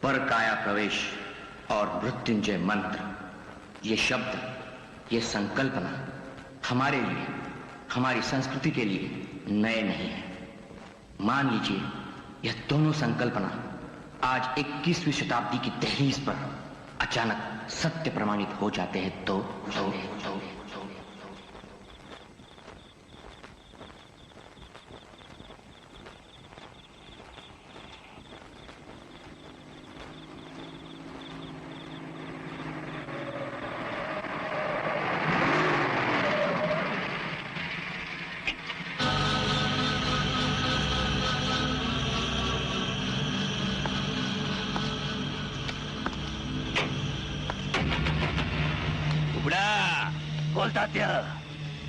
पर काया प्रवेश और मृत्युंजय मंत्र, ये शब्द, ये संकल्पना हमारे लिए, हमारी संस्कृति के लिए नए नहीं है। मान लीजिए यह दोनों संकल्पना आज 21वीं शताब्दी की दहलीज पर अचानक सत्य प्रमाणित हो जाते हैं तो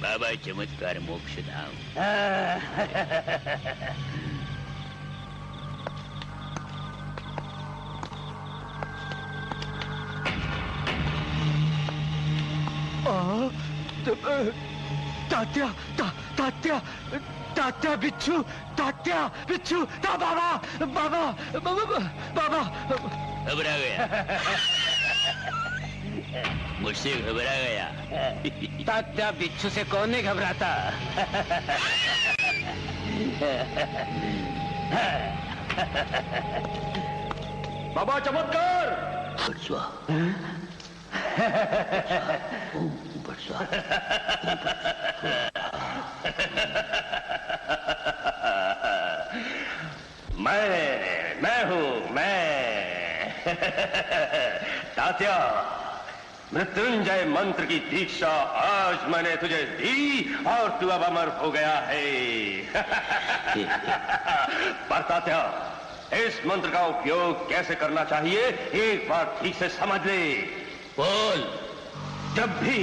बाबा चमत्कार मोक्षधाम। तात्या तात्या तात्या बिच्छू, तात्या बिच्छू, बाबा बाबा बाबा बाबा। घबरा गया, मुझसे घबरा गया। तात्या बिच्छू से कौन नहीं घबराता। बाबा चमत्कार। मैं हूँ तात्या, मृत्युंजय मंत्र की दीक्षा आज मैंने तुझे दी और तू अब अमर हो गया है। पर तात्या, इस मंत्र का उपयोग कैसे करना चाहिए एक बार ठीक से समझ ले। बोल। जब भी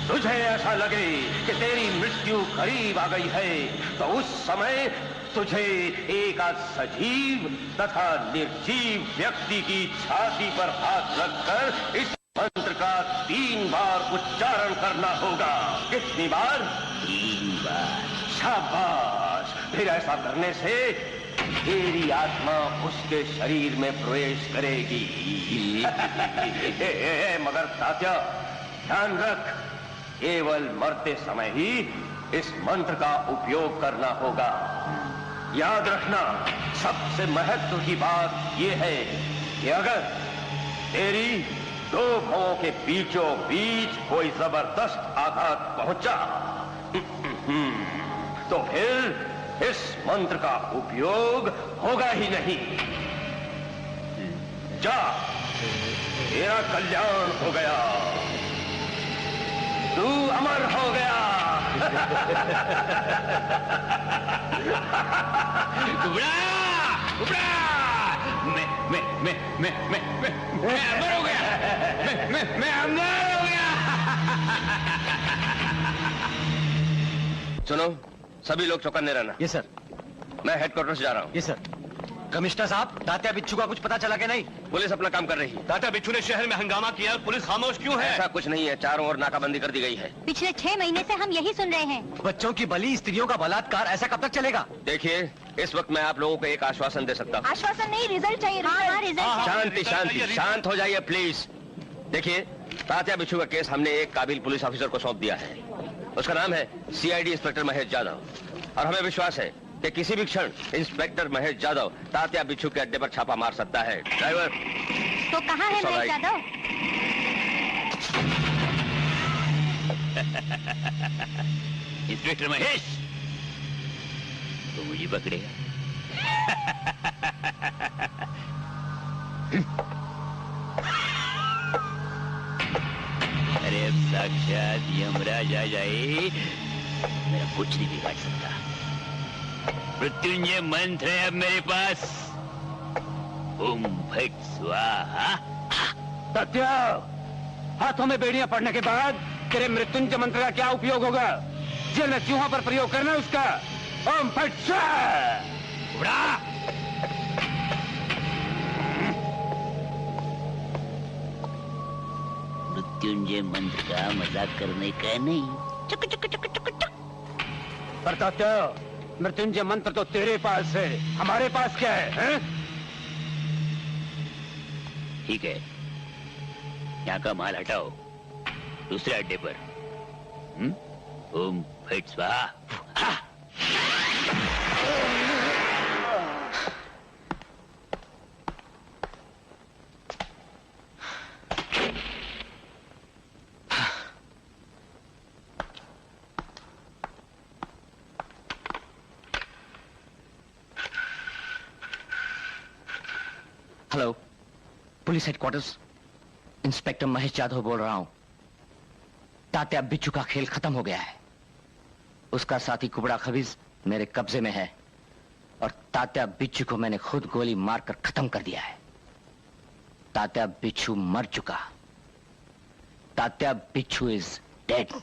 तुझे ऐसा लगे कि तेरी मृत्यु करीब आ गई है तो उस समय तुझे एक सजीव तथा निर्जीव व्यक्ति की छाती पर हाथ रखकर इस मंत्र का 3 बार उच्चारण करना होगा। कितनी बार? 3 बार। शाबाश। फिर ऐसा करने से तेरी आत्मा उसके शरीर में प्रवेश करेगी। मगर तात्या ध्यान रख, केवल मरते समय ही इस मंत्र का उपयोग करना होगा। याद रखना, सबसे महत्व की बात यह है कि अगर तेरी 2 भवों के बीचों बीच कोई जबरदस्त आघात पहुंचा तो फिर इस मंत्र का उपयोग होगा ही नहीं। जा, तेरा कल्याण हो गया, तू अमर हो गया। मैं अमर हो गया। मैं अमर हो गया। सुनो, सभी लोग चौकन्ने रहना। ये सर। मैं हेडक्वार्टर से जा रहा हूँ। ये सर। कमिश्नर साहब, तात्या बिच्छू का कुछ पता चला कि नहीं? पुलिस अपना काम कर रही है। तात्या बिच्छू ने शहर में हंगामा किया, पुलिस खामोश क्यों है? ऐसा कुछ नहीं है, चारों ओर नाकाबंदी कर दी गई है। पिछले 6 महीने से हम यही सुन रहे हैं। बच्चों की बलि, स्त्रियों का बलात्कार, ऐसा कब तक चलेगा? देखिए, इस वक्त मैं आप लोगों को एक आश्वासन दे सकता हूँ। आश्वासन नहीं, रिजल्ट चाहिए। हाँ, रिजल्ट। शांति शांति, शांत हो जाइए प्लीज। देखिए, तात्या बिच्छू का केस हमने एक काबिल पुलिस ऑफिसर को सौंप दिया है। उसका नाम है CID इंस्पेक्टर महेश यादव, और हमें विश्वास है कि किसी भी क्षण इंस्पेक्टर महेश यादव तात्या बिच्छू के अड्डे पर छापा मार सकता है। ड्राइवर। तो कहाँ है महेश यादव? इंस्पेक्टर महेश, तो मुझे पकड़ेगा। अरे अब साक्षात यमराज आ जाए, मेरा कुछ नहीं बिगाड़ सकता। मृत्युंजय मंत्र है अब मेरे पास। ओम फट स्वाहा। तात्या, हाथों में बेड़ियां पड़ने के बाद तेरे मृत्युंजय मंत्र का क्या उपयोग होगा? जेल में चूहों पर प्रयोग करना उसका। ओम फट स्वाहा। मृत्युंजय मंत्र का मजाक करने का नहीं। चुक चुक चुक चुक चुक। पर तात्या, मृत्युंजय मंत्र तो तेरे पास है, हमारे पास क्या है? ठीक है, यहाँ का माल हटाओ, दूसरे अड्डे पर। ओम फट स्वाहा। Hello, police headquarters, inspector Mahesh Yadav बोल रहा हूं। तात्या बिच्छू का खेल खत्म हो गया है। उसका साथी कुबड़ा खबीज मेरे कब्जे में है और तात्या बिच्छू को मैंने खुद गोली मारकर खत्म कर दिया है। तात्या बिच्छू मर चुका। तात्या बिच्छू इज डेड।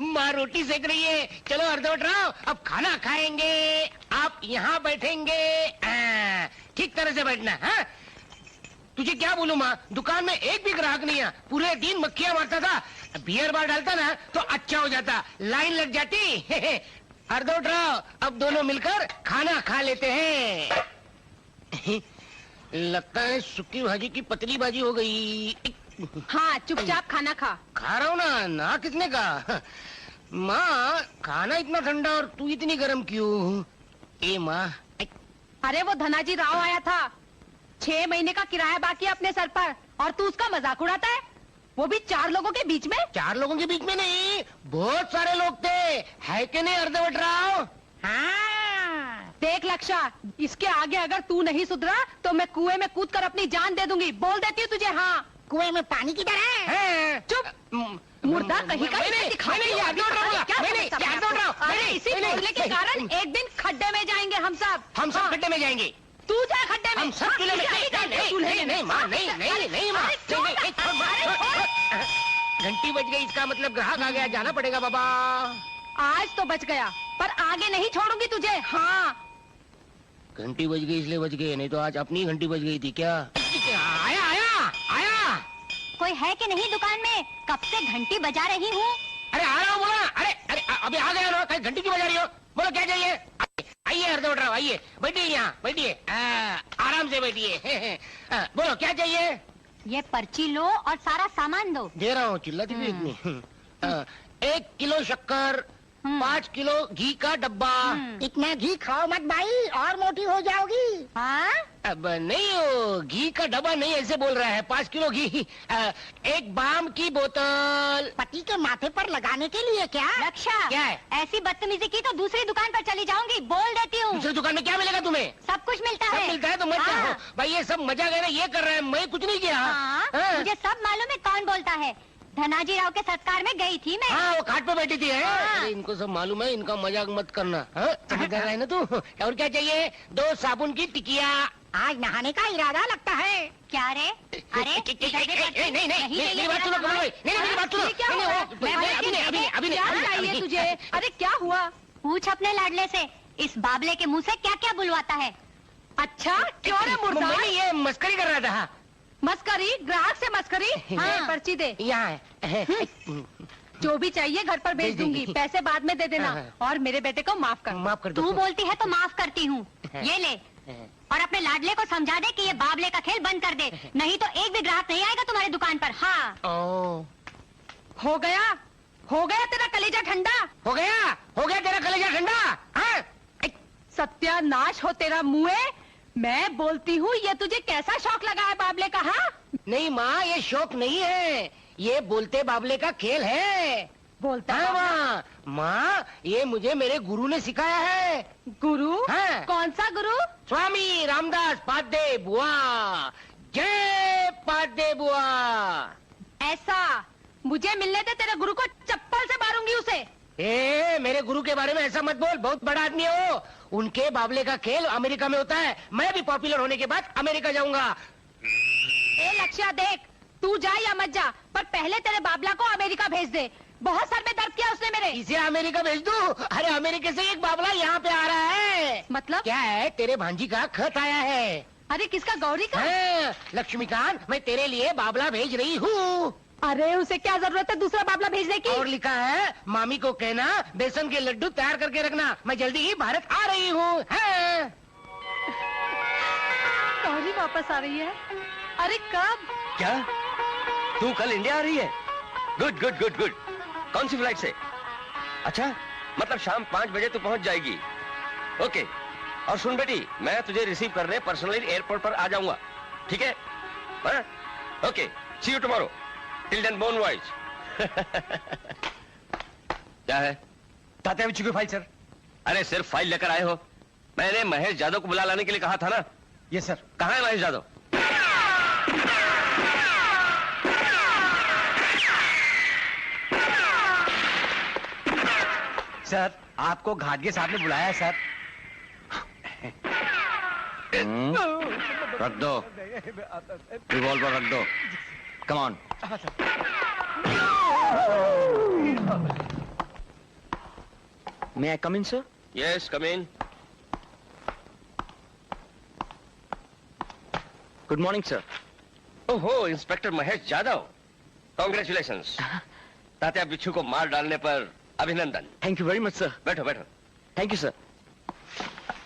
माँ रोटी सेक रही है। चलो अर्धवट राव, अब खाना खाएंगे। आप यहाँ बैठेंगे, ठीक तरह से बैठना। हाँ, तुझे क्या बोलूं माँ, दुकान में एक भी ग्राहक नहीं है। पूरे दिन मक्खियाँ मारता था, बियर बार डालता ना तो अच्छा हो जाता, लाइन लग जाती। अर्धवट राव, अब दोनों मिलकर खाना खा लेते हैं। लगता है सुक्की भाजी की पतली भाजी हो गई। हाँ, चुपचाप खाना खा। खा रहा हूँ ना किसने कहा। माँ, खाना इतना ठंडा और तू इतनी गर्म क्यों? ए माँ। अरे वो धनाजी राव आया था, 6 महीने का किराया बाकी है अपने सर पर, और तू उसका मजाक उड़ाता है, वो भी 4 लोगों के बीच में। 4 लोगों के बीच में नहीं, बहुत सारे लोग थे, है कि नहीं अर्धवट राव? हाँ। देख लक्षा, इसके आगे अगर तू नहीं सुधरा तो मैं कुएं में कूदकर अपनी जान दे दूंगी। बोल देती हूँ तुझे। हाँ, कुएं में पानी की तरह है। चुप। मुर्दा कहीं का इसी बोलने के कारण एक दिन खड्डे में जाएंगे हम सब। हम सब खड्डे में जाएंगे। तू जा खड्डे में। हम सब चूल्हे में। नहीं माँ, नहीं माँ। घंटी बज गई, इसका मतलब ग्राहक आ गया, जाना पड़ेगा बाबा। आज तो बच गया, पर आगे नहीं छोड़ूंगी तुझे। हाँ, घंटी बज गई इसलिए बच गई, नहीं तो आज अपनी घंटी बज गई थी क्या? आया आया आया। कोई है कि नहीं दुकान में? कब से घंटी बजा रही हूँ। अरे आ रहा हूँ, बोला। अरे अभी आ गया ना, कहीं घंटी क्यों बजा रही हो? बोलो क्या चाहिए? आइए हरदौड़, आइए बैठिए, यहाँ बैठिए, आराम से बैठिए। बोलो क्या चाहिए? ये पर्ची लो और सारा सामान दो। दे रहा हूँ, चिल्लाती भी इतनी। 1 किलो शक्कर, 5 किलो घी का डब्बा। इतना घी खाओ मत भाई, और मोटी हो जाओगी। हाँ? अब नहीं, हो घी का डब्बा नहीं, ऐसे बोल रहा है। 5 किलो घी, 1 बाम की बोतल। पति के माथे पर लगाने के लिए क्या? रक्षा, क्या है? ऐसी बदतमीजी की तो दूसरी दुकान पर चली जाऊंगी, बोल देती हूँ। दूसरी दुकान में क्या मिलेगा तुम्हें? सब कुछ मिलता है। सब मिलता है तो मत जाओ भाई, ये सब मजा गया, ये कर रहा है, मैं कुछ नहीं किया। मुझे सब मालूम है कौन बोलता है। धनाजी राव के सत्कार में गई थी मैं। हाँ, वो खाट पे बैठी थी। अरे इनको सब मालूम है, इनका मजाक मत करना। समझदार है ना तू? और क्या चाहिए? 2 साबुन की टिकिया। आज नहाने का इरादा लगता है। क्या रे? अरे नहीं, मेरी बात सुनो कमल भाई, नहीं मेरी बात सुनो। अभी क्या चाहिए तुझे? अरे क्या हुआ? पूछ अपने लाडले से, इस बाबले के मुंह से क्या क्या बुलवाता है। अच्छा, क्यों रे मुर्दा? ये मस्करी कर रहा था। मस्करी? ग्राहक से मस्करी? हाँ, पर्ची दे। यहाँ है। जो भी चाहिए घर पर भेज दूंगी, पैसे बाद में दे देना। और मेरे बेटे को माफ कर। माफ कर दो। तू बोलती है तो माफ करती हूँ। ये ले, और अपने लाडले को समझा दे कि ये बाबले का खेल बंद कर दे, नहीं तो एक भी ग्राहक नहीं आएगा तुम्हारी दुकान पर। हाँ। हो गया तेरा कलेजा ठंडा। हो गया तेरा कलेजा ठंडा। हाँ? सत्यानाश हो तेरा मुँह। मैं बोलती हूँ, ये तुझे कैसा शौक लगा है बाबले का? हाँ? नहीं माँ, ये शौक नहीं है, ये बोलते बाबले का खेल है। बोलता है माँ, ये मुझे मेरे गुरु ने सिखाया है। गुरु? हाँ। कौन सा गुरु? स्वामी रामदास पादे बुआ। जय पादे बुआ। ऐसा? मुझे मिलने दे, तेरे गुरु को चप्पल से मारूंगी उसे। मेरे गुरु के बारे में ऐसा मत बोल, बहुत बड़ा आदमी हो। उनके बाबले का खेल अमेरिका में होता है, मैं भी पॉपुलर होने के बाद अमेरिका जाऊंगा। लक्ष्या देख, तू जा या मत जा, पर पहले तेरे बाबला को अमेरिका भेज दे। बहुत सर में दर्द किया उसने मेरे। इसे अमेरिका भेज दूं? अरे अमेरिका से एक बाबला यहाँ पे आ रहा है। मतलब क्या है? तेरे भांजी का खत आया है। अरे किसका? गौरी का? लक्ष्मीकांत, मैं तेरे लिए बाबला भेज रही हूँ। अरे उसे क्या जरूरत है दूसरा बाबला भेजने की? और लिखा है, मामी को कहना बेसन के लड्डू तैयार करके रखना, मैं जल्दी ही भारत आ रही हूँ। गौरी वापस आ रही है? अरे कब? क्या तू कल इंडिया आ रही है? Good good good good. कौन सी फ्लाइट से? अच्छा, मतलब शाम 5 बजे तू पहुंच जाएगी। ओके। और सुन बेटी, मैं तुझे रिसीव करने पर्सनली एयरपोर्ट पर आ जाऊंगा, ठीक है? Okay, see you tomorrow. Till then bon voyage. क्या है? तात्या बिच्छू की फाइल सर। अरे सिर्फ फाइल लेकर आए हो? मैंने महेश यादव को बुला लाने के लिए कहा था ना? Yes sir. कहाँ है महेश यादव? सर, आपको घाटगे साहब ने बुलाया है सर। रख दो, रिवॉल्वर रख दो। Come on. May I come in, sir? Yes, come in. Good morning, sir. ओहो, इंस्पेक्टर महेश यादव, कॉन्ग्रेचुलेशंस। तात्या बिच्छू को मार डालने पर अभिनंदन। Thank you very much, sir. बैठो बैठो। Thank you, sir.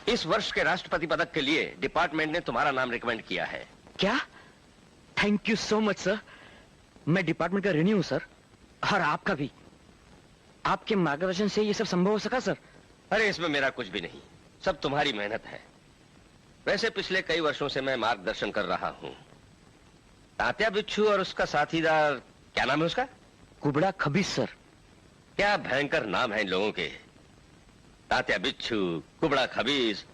इस वर्ष के राष्ट्रपति पदक के लिए डिपार्टमेंट ने तुम्हारा नाम रिकमेंड किया है। क्या? Thank you so much, sir. मैं डिपार्टमेंट का ऋणी हूँ सर, और आपका भी। आपके मार्गदर्शन से ये सब संभव हो सका सर। अरे इसमें मेरा कुछ भी नहीं, सब तुम्हारी मेहनत है। वैसे पिछले कई वर्षों से मैं मार्गदर्शन कर रहा हूँ। तात्या बिच्छू और उसका साथीदार, क्या नाम है उसका? कुबड़ा खबीज सर। क्या भयंकर नाम है इन लोगों के। तात्या बिच्छू, कुबड़ा खबीज।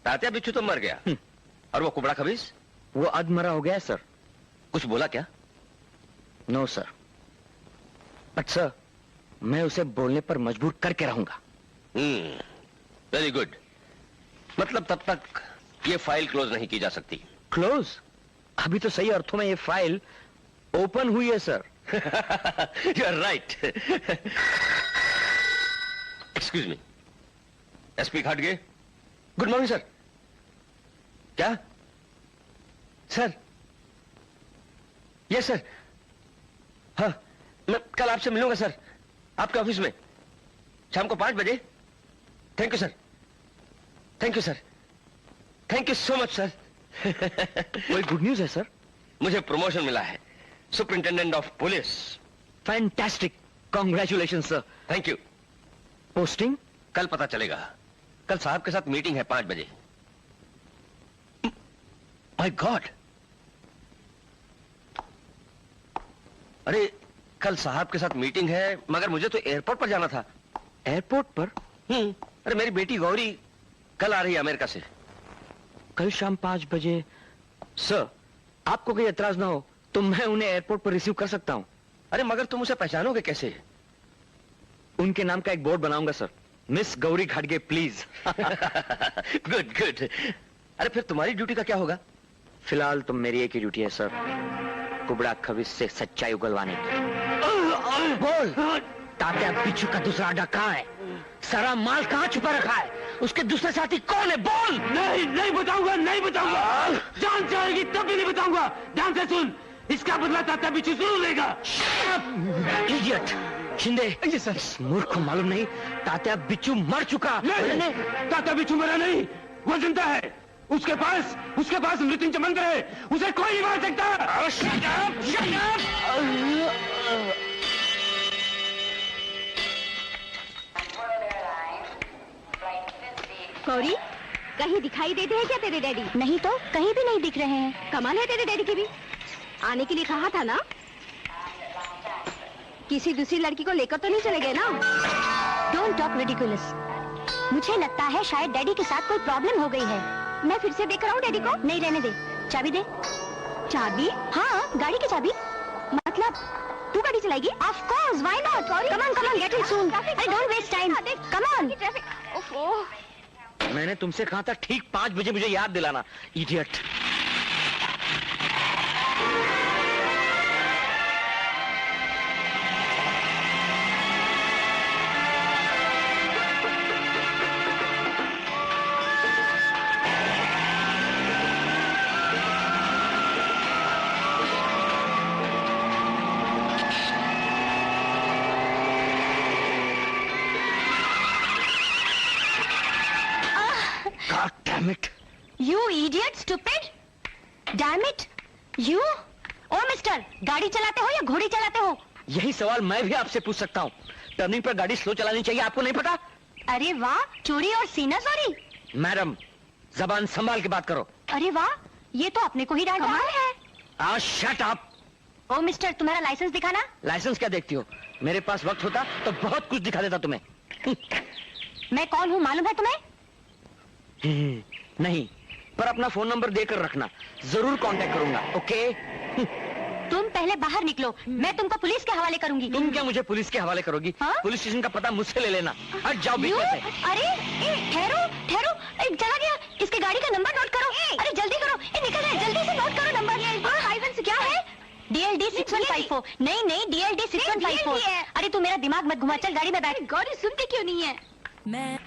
तात्या बिच्छू तो मर गया, और वो कुबड़ा खबीज? वो अधमरा हो गया सर। कुछ बोला क्या? No sir. बट सर, मैं उसे बोलने पर मजबूर करके रहूंगा। Very good. मतलब तब तक ये फाइल क्लोज नहीं की जा सकती। क्लोज? अभी तो सही अर्थों में ये फाइल ओपन हुई है sir. You are right. Excuse me, SP घाटगे। Good morning sir. क्या सर? Yes sir. हाँ, मैं कल आपसे मिलूंगा सर, आपके ऑफिस में शाम को 5 बजे। Thank you sir, thank you sir, thank you so much sir. कोई गुड न्यूज है सर? मुझे प्रमोशन मिला है, superintendent of police. Fantastic, congratulation sir. Thank you. Posting? कल पता चलेगा। कल साहब के साथ मीटिंग है 5 बजे। माय गॉड, अरे कल साहब के साथ मीटिंग है, मगर मुझे तो एयरपोर्ट पर जाना था। एयरपोर्ट पर? अरे मेरी बेटी गौरी कल आ रही है अमेरिका से। कल शाम 5 बजे? सर, आपको कोई एतराज ना हो तो मैं उन्हें एयरपोर्ट पर रिसीव कर सकता हूं। अरे मगर तुम उसे पहचानोगे कैसे? उनके नाम का एक बोर्ड बनाऊंगा सर, मिस गौरी घाटगे प्लीज। Good good. अरे फिर तुम्हारी ड्यूटी का क्या होगा? फिलहाल तो मेरी एक ही ड्यूटी है सर, कुबड़ा खबीज से सच्चाई उगलवाने की। बोल, तात्या बिच्छू का दूसरा अड्डा कहाँ है? सारा माल कहाँ छुपा रखा है? उसके दूसरे साथी कौन है? बोल। नहीं बताऊंगा, नहीं बताऊंगा। जान चाहेगी तब भी नहीं बताऊंगा। ध्यान से सुन, इसका बदला तात्या बिच्छू जरूर लेगा। इडियट शिंदे, इस मूर्ख को मालूम नहीं तात्या बिच्छू मर चुका। नहीं, तात्या बिच्छू मरा नहीं, वो जिंदा है। उसके पास मृत्युंजय मंत्र है, उसे कोई नहीं मार सकता। Shut up, shut up! Gauri, कहीं दिखाई देते हैं क्या तेरे डैडी? नहीं तो, कहीं भी नहीं दिख रहे हैं। कमाल है तेरे डैडी की भी। आने के लिए कहा था ना? किसी दूसरी लड़की को लेकर तो नहीं चले गए ना? Don't talk ridiculous. मुझे लगता है शायद डैडी के साथ कोई प्रॉब्लम हो गई है। मैं फिर से देख रहा हूँ डैडी को। नहीं, रहने दे। चाबी दे। चाबी? हाँ, गाड़ी की चाबी। मतलब तू गाड़ी चलाएगी? Of course, why not? Come on, get it soon. अरे don't waste time, come on. ओफो, मैंने तुमसे कहा था ठीक 5 बजे मुझे याद दिलाना, idiot. God damn it! You idiot, stupid! Damn it! You? Oh mister, गाड़ी चलाते हो या घोड़ी चलाते हो? यही सवाल मैं भी आपसे पूछ सकता हूँ। टर्निंग पर गाड़ी स्लो चलानी चाहिए, आपको नहीं पता? अरे वाह, चोरी और सीना चोरी। मैडम, जबान संभाल के बात करो। अरे वाह, ये तो अपने को ही डांट रहा है। Shut up. ओ मिस्टर, तुम्हारा लाइसेंस दिखाना। लाइसेंस क्या देखती हो? मेरे पास वक्त होता तो बहुत कुछ दिखा देता तुम्हें। मैं कौन हूँ मालूम है तुम्हें? नहीं, पर अपना फोन नंबर देकर रखना, जरूर कांटेक्ट करूंगा। ओके? तुम पहले बाहर निकलो, मैं तुमको पुलिस के हवाले करूंगी। तुम क्या मुझे पुलिस के हवाले करोगी? हाँ? पुलिस स्टेशन का पता मुझसे ले लेना। हट जाओ बीच में से। अरे ठहरो, चला गया। इसके गाड़ी का नंबर नोट करो। अरे जल्दी करो, निकल रहा है, जल्दी से नोट करो नंबर। क्या है? DLD 6154। नहीं, DLD 6154। अरे तू मेरा दिमाग मत घुमा, चल गाड़ी में बैठ। गौरी सुनती क्यों नहीं है? मैं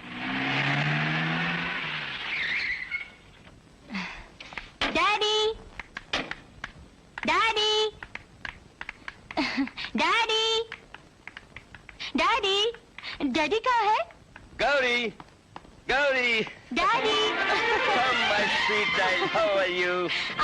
डैडी कहाँ है? Gauri, Gauri. Daddy. Come my sweet child, how are you?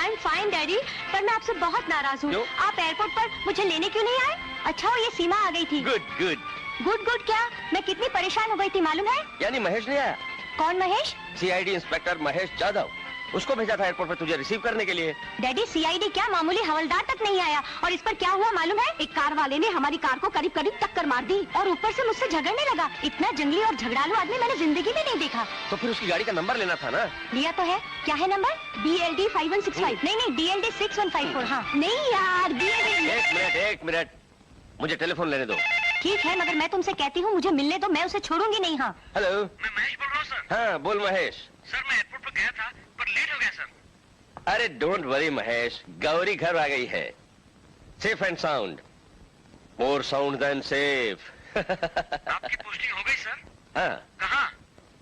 I'm fine daddy, पर मैं आपसे बहुत नाराज हूँ। क्यों? आप एयरपोर्ट पर मुझे लेने क्यों नहीं आए? अच्छा हो ये सीमा आ गई थी। गुड क्या? मैं कितनी परेशान हो गई थी मालूम है? यानी महेश नहीं आया? कौन महेश? CID इंस्पेक्टर महेश जाधव, उसको भेजा था एयरपोर्ट पर तुझे रिसीव करने के लिए। डैडी CID क्या, मामूली हवलदार तक नहीं आया। और इस पर क्या हुआ मालूम है? एक कार वाले ने हमारी कार को करीब टक्कर मार दी और ऊपर से मुझसे झगड़ने लगा। इतना जंगली और झगड़ालू आदमी मैंने जिंदगी में नहीं देखा। तो फिर उसकी गाड़ी का नंबर लेना था ना? लिया तो है। क्या है नंबर? DLD 5165। नहीं DLD 6154। हाँ नहीं यार, DLD। एक मिनट, मुझे टेलीफोन लेने दो। ठीक है, मगर मैं तुमसे कहती हूँ मुझे मिलने दो, मैं उसे छोड़ूंगी नहीं। हाँ हेलो, मैं महेश बोल रहा हूँ सर। हाँ बोल महेश। सर मैं एयरपोर्ट पर गया था पर लेट हो गया सर। अरे डोंट वरी महेश, गौरी घर आ गई है, safe and sound, more sound than safe. आपकी पोस्टिंग हो गई सर? हाँ, कहाँ?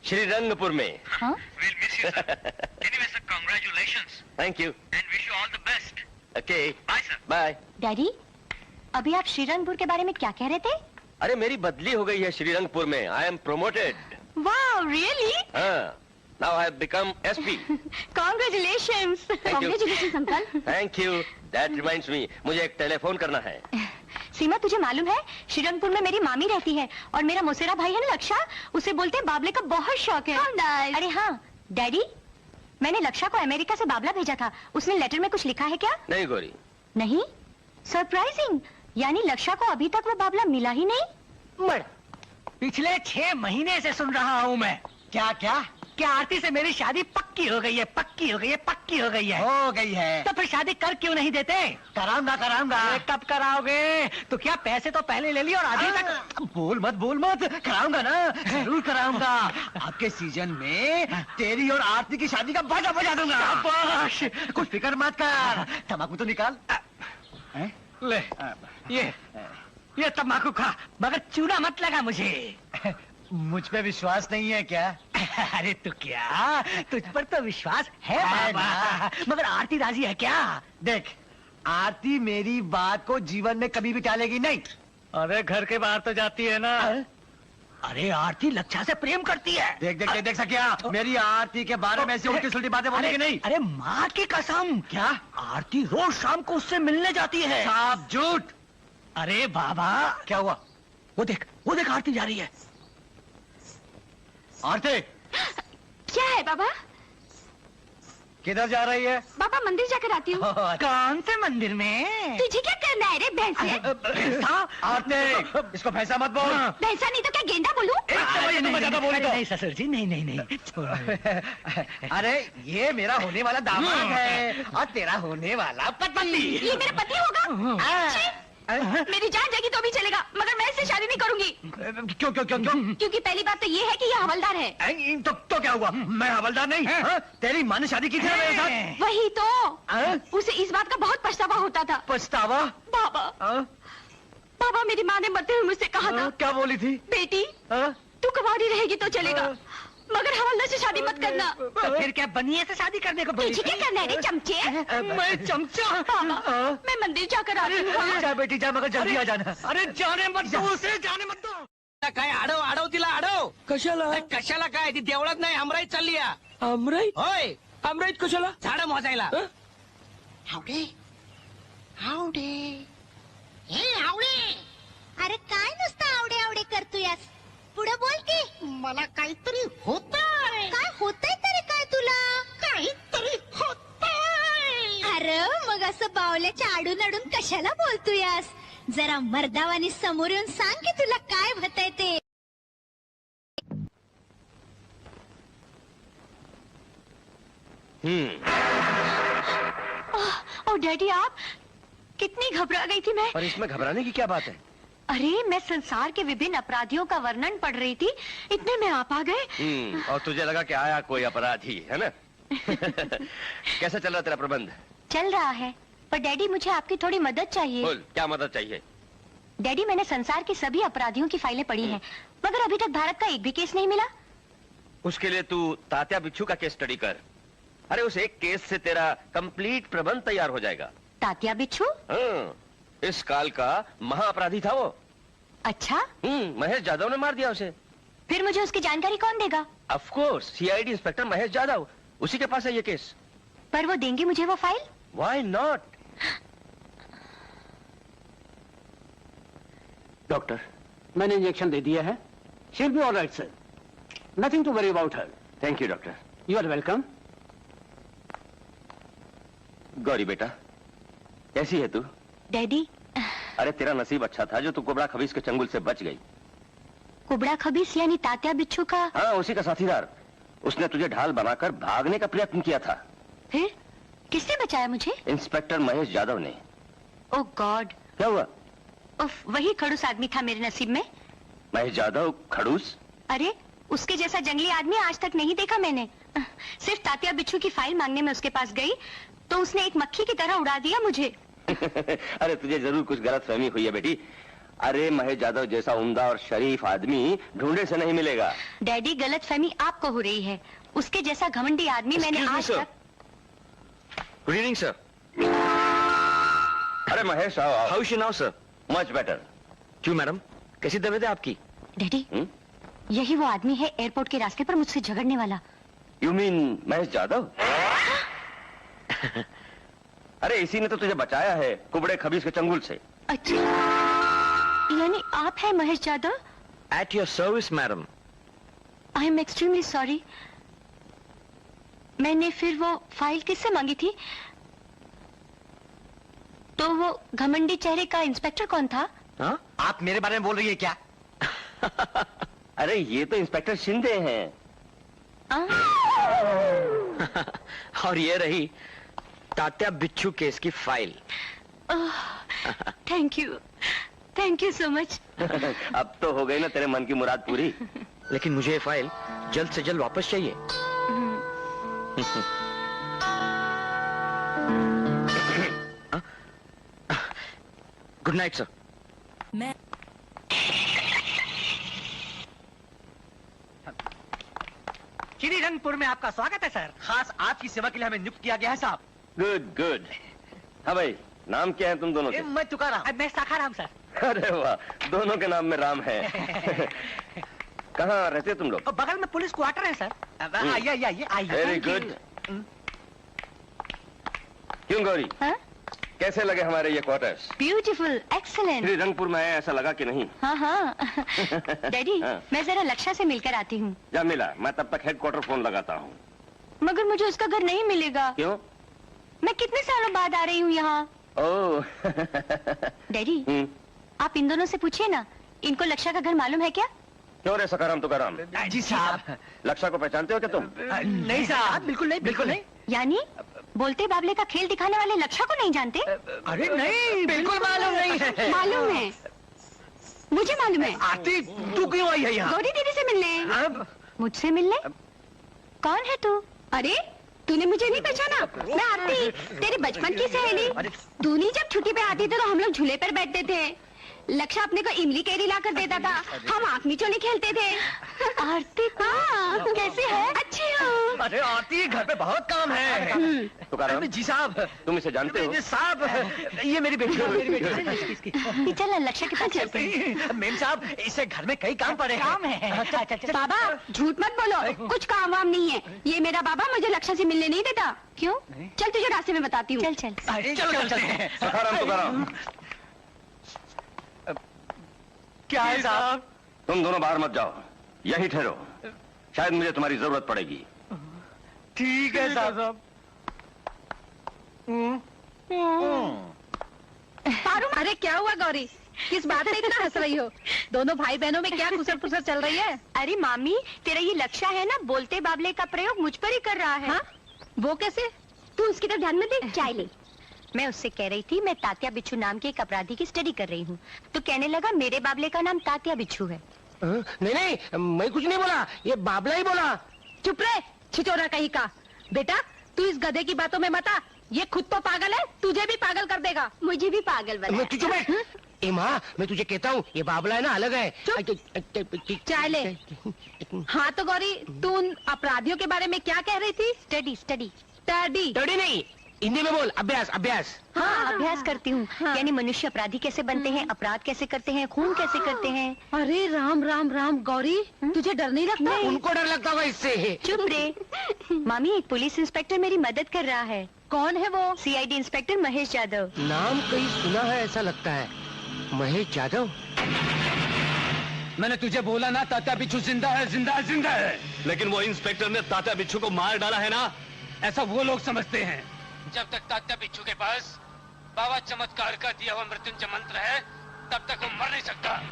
श्रीरंगपुर में। हाँ We'll miss you sir. Anyway sir, congratulations thank you. and wish you all the best. Okay Bye sir. Bye. Daddy, अभी आप श्रीरंगपुर के बारे में क्या कह रहे थे? अरे मेरी बदली हो गई है श्रीरंगपुर में, आई एम प्रोमोटेड। वाह, रियली? हाँ, now I have become SP. Congratulations. Congratulations uncle. Thank you, that reminds me, मुझे एक टेलीफोन करना है। सीमा, तुझे मालूम है श्रीरंगपुर में मेरी मामी रहती है और मेरा मौसेरा भाई है ना लक्षा, उसे बोलते हैं बाबले का बहुत शौक है। अरे हाँ डैडी, मैंने लक्षा को अमेरिका से बाबला भेजा था, उसने लेटर में कुछ लिखा है क्या? नहीं गौरी। नहीं? सरप्राइजिंग, यानी लक्षा को अभी तक वो बाबला मिला ही नहीं? पिछले 6 महीने से सुन रहा हूँ मैं। क्या क्या क्या आरती से मेरी शादी पक्की हो गई है, पक्की हो गई है, पक्की हो गई है। हो गई है तो फिर शादी कर क्यों नहीं देते? कराऊंगा कराऊंगा। कब कराओगे? तो क्या पैसे तो पहले ले लिए और आधी तक? बोल मत कराऊंगा ना, जरूर कराऊंगा। आपके सीजन में तेरी और आरती की शादी का बाजा बजा दूंगा। शाबाश, कुछ फिक्र मत कर। तम्बाकू तो निकाल। ले ये तम्बाकू खा, मगर चूना मत लगा मुझे। मुझ पे विश्वास नहीं है क्या? अरे तू क्या, तुझ पर तो विश्वास है बाबा, मगर आरती राजी है क्या? देख, आरती मेरी बात को जीवन में कभी भी टालेगी नहीं। अरे घर के बाहर तो जाती है ना। अरे आरती लक्षा से प्रेम करती है। देख सकिया, मेरी आरती के बारे में ऐसी उल्टी सुल्टी बातें बोलेगी नहीं। अरे माँ की कसम। क्या? आरती रोज शाम को उससे मिलने जाती है। साफ झूठ। अरे बाबा, क्या हुआ? वो देख आरती जा रही है। आरती, क्या है बाबा? किधर जा रही है? बाबा मंदिर जाकर आती हूँ। कौन से मंदिर में? तुझे क्या करना है रे भैंसे? आरती, इसको भैंसा मत बोल। भैंसा नहीं तो क्या गेंदा बोलूं? नहीं ससुर जी, नहीं। अरे ये मेरा होने वाला दामाद है और तेरा होने वाला पति। ये मेरा पति होगा? मेरी जान जाएगी तो भी चलेगा, मगर मैं इससे शादी नहीं करूंगी। क्यों? क्योंकि पहली बात तो ये है कि ये हवलदार है। तो क्या हुआ? मैं हवलदार नहीं? तेरी माँ ने शादी की थी ना मेरे साथ। वही तो, उसे इस बात का बहुत पछतावा होता था। पछतावा? बाबा मेरी माँ ने मरते हुए मुझसे कहा था। क्या बोली थी? बेटी, तू कुंवारी रहेगी तो चलेगा, मगर हवलदार से शादी मत करना। तो फिर क्या बनिए से शादी करने को बोली? तुझे क्या करना है रे चमचे? मैं चमचा? मैं मंदिर जाकर आ रही हूँ। जा बेटी जा, मगर जल्दी आ जाना। अरे जाने मत दो उसे, जाने मत दो। काय आडव तिला आडव. कशाला काय ती देवळात नाही, अमराईत चालली या. अमराईत? होय, अमराईत कशाला? झाडं मोजायला. अरे काय नुसतं आवडे करतोयास? पुढे बोल की. मला काहीतरी होतंय. काय होतंय तरी काय तुला? काहीतरी होतंय. अरे मग असं बावल्याच्या आडून आडून कशाला बोलतोयास? जरा मर्दावानी समोर येऊन सांग की तुला काय होतंय ते. ओ डैडी, आप कितनी घबरा गई थी मैं. पर इसमें घबराने की क्या बात है? अरे मैं संसार के विभिन्न अपराधियों का वर्णन पढ़ रही थी, इतने में आप आ गए. और तुझे लगा कि आया कोई अपराधी है ना? कैसा चल रहा तेरा प्रबंध? चल रहा है, पर डैडी मुझे आपकी थोड़ी मदद चाहिए. बोल, क्या मदद चाहिए? डैडी, मैंने संसार के सभी अपराधियों की फाइलें पढ़ी हैं, मगर अभी तक भारत का एक भी केस नहीं मिला. उसके लिए तू तात्या बिच्छू का केस स्टडी कर. अरे उस एक केस से तेरा कंप्लीट प्रबंध तैयार हो जाएगा. तात्या बिच्छू? हाँ, इस काल का महाअपराधी था वो. अच्छा? महेश जादव ने मार दिया उसे. फिर मुझे उसकी जानकारी कौन देगा? Of course, CID inspector Mahesh Jadhav, उसी के पास है ये केस. पर वो देंगे मुझे वो फाइल? Why not? डॉक्टर, मैंने इंजेक्शन दे दिया है. She will be all right sir. Nothing to worry about her. Thank you doctor. You are welcome. Gauri बेटा, कैसी है तू? डैडी, अरे तेरा नसीब अच्छा था जो तू कुबड़ा खबीस के चंगुल से बच गई. कुबड़ा खबीस यानी तात्या बिच्छू का? हाँ, उसी का साथीदार. उसने तुझे ढाल बनाकर भागने का प्रयत्न किया था. फिर किसने बचाया मुझे? इंस्पेक्टर महेश जादव ने. ओह गॉड. क्या हुआ? उफ, वही खड़ूस आदमी था मेरे नसीब में। महेश यादव खड़ूस? अरे उसके जैसा जंगली आदमी आज तक नहीं देखा मैंने। सिर्फ तात्या बिच्छू की फाइल मांगने में उसके पास गई तो उसने एक मक्खी की तरह उड़ा दिया मुझे। अरे तुझे जरूर कुछ गलतफहमी हुई है बेटी। अरे महेश यादव जैसा उम्दा और शरीफ आदमी ढूंढे से नहीं मिलेगा। डैडी, गलतफहमी आपको हो रही है। उसके जैसा घमंडी आदमी मैंने आज तक। Good evening sir. अरे महेश आओ। How is she now sir? Much better. क्यों मैडम, कैसी तबीयत है आपकी? डैडी, यही वो आदमी है एयरपोर्ट के रास्ते पर मुझसे झगड़ने वाला। You mean Mahesh Yadav? अरे इसी ने तो तुझे बचाया है कुबड़े खबीज के चंगुल से। अच्छा, यानी आप हैं Mahesh Yadav? At your service madam. I am extremely sorry. मैंने फिर वो फाइल किससे मांगी थी? तो वो घमंडी चेहरे का इंस्पेक्टर कौन था? हाँ? आप मेरे बारे में बोल रही है क्या? अरे ये तो इंस्पेक्टर शिंदे हैं। और ये रही तात्या बिच्छू केस की file. Thank you so much. अब तो हो गई ना तेरे मन की मुराद पूरी। लेकिन मुझे ये फाइल जल्द से जल्द वापस चाहिए। Good night sir. श्रीरंगपुर में आपका स्वागत है सर। खास आपकी सेवा के लिए हमें नियुक्त किया गया है साहब। Good good. हाँ भाई, नाम क्या है तुम दोनों के? मैं तुकाराम। मैं साखाराम सर। अरे वाह, दोनों के नाम में राम है। कहाँ रहते तुम लोग? बगल में पुलिस क्वार्टर है सर। आइए आइए आइए। Very good. क्यों गौरी, कैसे लगे हमारे ये क्वार्टर्स? Beautiful, excellent. श्रीरंगपुर में आया ऐसा लगा कि नहीं? हाँ हाँ। डैडी, मैं जरा लक्षा से मिलकर आती हूँ। जा मिला, मैं तब तक हेडक्वार्टर फोन लगाता हूँ। मगर मुझे उसका घर नहीं मिलेगा। क्यों? मैं कितने सालों बाद आ रही हूँ यहाँ। ओह। डैडी, आप इन दोनों से पूछिए ना, इनको लक्षा का घर मालूम है क्या? क्यों रे सकाराम तुकाराम? जी साहब। लक्षा को पहचानते हो क्या तुम? नहीं साहब, बिल्कुल नहीं, बिल्कुल नहीं। यानी बोलते बाबले का खेल दिखाने वाले लक्षा को नहीं जानते? अरे नहीं, बिल्कुल मालूम नहीं है। मालूम है, मुझे मालूम है। आरती, तू क्यों आई है यहाँ? गौरी दीदी से मिलने। मुझसे मिलने? कौन है तू? अरे तूने मुझे नहीं पहचाना? मैं आरती, तेरी बचपन की सहेली। तूने जब छुट्टी पे आती थी तो हम लोग झूले पर बैठते थे। लक्षा अपने को इमली केरी ला कर देता था, हम आंख मिचोली खेलते थे। आरती, हाँ, कैसे है? अच्छी हूँ। अरे आरती, घर पे बहुत काम है। तुकाराम जी साहब, तुम इसे जानते हो? साहब, ये मेरी बेटी है। मेरी बेटी है। चल लक्षा के पास चलते हैं। मेम साहब, इसे घर में कई काम पड़े। काम है। बाबा झूठ मत बोलो, कुछ काम वाम नहीं है। ये मेरा बाबा मुझे लक्षा से मिलने नहीं देता। क्यों? चल तुझे रास्ते में बताती हूँ। चल चल। चलो चलते हैं। सखाराम तुकाराम, क्या है साहब? तुम दोनों बाहर मत जाओ, यहीं ठहरो, शायद मुझे तुम्हारी जरूरत पड़ेगी। ठीक है साहब। पारू, अरे क्या हुआ गौरी, किस बात में इतना हंस रही हो? दोनों भाई बहनों में क्या कुसर पुसर चल रही है? अरे मामी, तेरा ये लक्षा है ना, बोलते बाबले का प्रयोग मुझ पर ही कर रहा है। हाँ? वो कैसे? तू उसकी तरफ ध्यान में दे, चाय ले। मैं उससे कह रही थी मैं तात्या बिच्छू नाम के एक अपराधी की स्टडी कर रही हूँ, तो कहने लगा मेरे बाबले का नाम तात्या बिच्छू है। नहीं नहीं, मैं कुछ नहीं बोला, ये बाबला ही बोला। चुप रहे, छिचोरा कहीं का। बेटा तू इस गधे की बातों में मत आ, ये खुद तो पागल है, तुझे भी पागल कर देगा। मुझे भी पागल बना। तू चुप बैठ। ए माँ, मैं तुझे कहता हूँ ये बाबला है ना अलग है। चाय ले। हाँ तो गौरी, तू उन अपराधियों के बारे में क्या कह रही थी? Study study. स्टडी? स्टडी नहीं, हिंदी में बोल, अभ्यास अभ्यास। हाँ, अभ्यास करती हूँ। यानी मनुष्य अपराधी कैसे बनते हैं, अपराध कैसे करते हैं, खून कैसे करते हैं। अरे राम राम राम गौरी, तुझे डर नहीं लगता? उनको डर लगता होगा इससे। चुप रे। मामी, एक पुलिस इंस्पेक्टर मेरी मदद कर रहा है। कौन है वो? CID inspector Mahesh Yadav. नाम कहीं सुना है ऐसा लगता है। महेश यादव? मैंने तुझे बोला ना तात्या बिच्छू जिंदा है, जिंदा है, जिंदा है। लेकिन वो इंस्पेक्टर ने तात्या बिच्छू को मार डाला है ना? ऐसा वो लोग समझते हैं। जब तक तात्या बिच्छू के पास बाबा चमत्कार का दिया हुआ मृत्युंजय मंत्र है, तब तक वो मर नहीं सकता।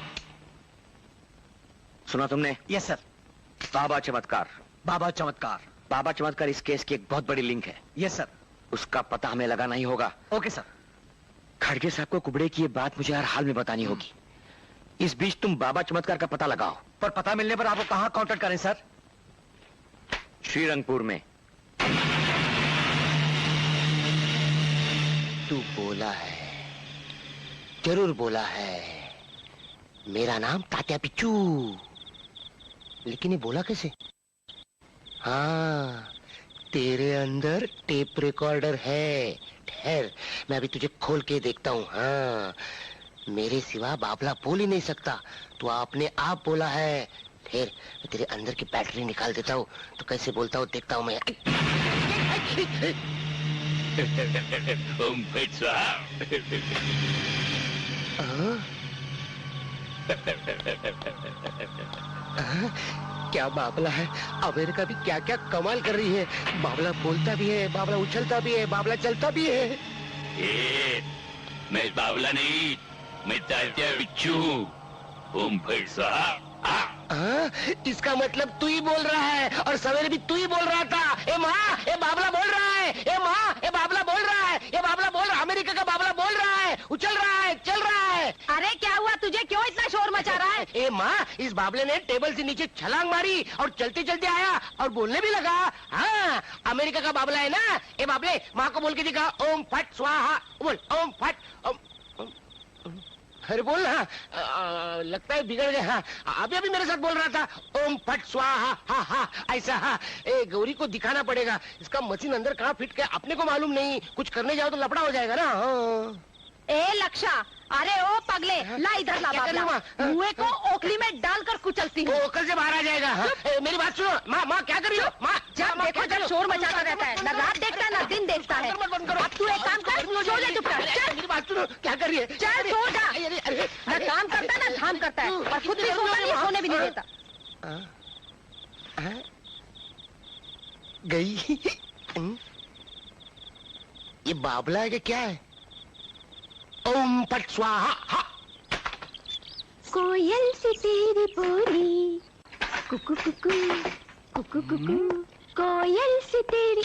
सुना तुमने? Yes sir. बाबा चमत्कार। बाबा चमत्कार। बाबा चमत्कार इस केस की एक बहुत बड़ी लिंक है। Yes sir. उसका पता हमें लगाना ही होगा। Okay sir. खड़गे साहब को कुबड़े की ये बात मुझे हर हाल में बतानी होगी। इस बीच तुम बाबा चमत्कार का पता लगाओ। पर पता मिलने पर आपको कहाँ कांटेक्ट करें सर? श्रीरंगपुर में। तू बोला है, जरूर बोला है, मेरा नाम तात्या पिच्चू। लेकिन ये बोला कैसे? हाँ, तेरे अंदर टेप रिकॉर्डर है। ठहर, मैं अभी तुझे खोल के देखता हूँ। हाँ, मेरे सिवा बाबला बोल ही नहीं सकता, तू अपने आप बोला है। ठहर, मैं तेरे अंदर की बैटरी निकाल देता हूँ, तो कैसे बोलता हूँ देखता हूँ मैं। ओम फट स्वाहा। क्या बाबला है, अमेरिका भी क्या क्या कमाल कर रही है। बाबला बोलता भी है, बाबला उछलता भी है, बाबला चलता भी है। मैं बाबला नहीं, मैं तात्या बिच्छू। ओम फट स्वाहा। इसका मतलब तू ही बोल रहा है, और सवेरे भी तू ही बोल रहा था। ए माँ, ए बाबला बोल रहा है। ए माँ, ए बाबला बोल रहा है। ये बाबला बोल रहा है, अमेरिका का बाबला बोल रहा है, उछल रहा है, चल रहा है। अरे क्या हुआ तुझे, क्यों इतना शोर मचा रहा है? ए माँ, इस बाबले ने टेबल से नीचे छलांग मारी और चलते चलते आया और बोलने भी लगा। हाँ, अमेरिका का बाबला है ना। ए बाबले, माँ को बोल के दिखा, ओम फट स्वाहा। बोल, ओम फट। अरे बोल ना। लगता है बिगड़ गया। हाँ, अभी मेरे साथ बोल रहा था, ओम फट स्वाहा। हा हा, ऐसा। हाँ, ए गौरी को दिखाना पड़ेगा, इसका मशीन अंदर कहाँ फिट किया अपने को मालूम नहीं। कुछ करने जाओ तो लफड़ा हो जाएगा ना। हाँ। ए लक्षा, अरे ओ पगले, ला इधर ला बाबला। मुँह को ओखली में डालकर कुचलती हूँ। ओखल से बाहर आ जाएगा। हाँ। मेरी बात सुनो। माँ, माँ क्या कर रही हो? माँ, जब देखो जब शोर मचाता रहता है, न रात देखता है न दिन देखता है। अब तू एक काम कर, सो जा चुपचाप। चल, मेरी बात सुनो, क्या कर रही है? चल सो जा। न काम करता है न धाम करता है, और खुद भी सोता नहीं, सोने भी नहीं देता। गई। ये बाबला है कि क्या है? ओम फट स्वाहा। हा। कोयल सी तेरी बोली, कुकु कुकु कुकु कुकु, कोयल सी तेरी।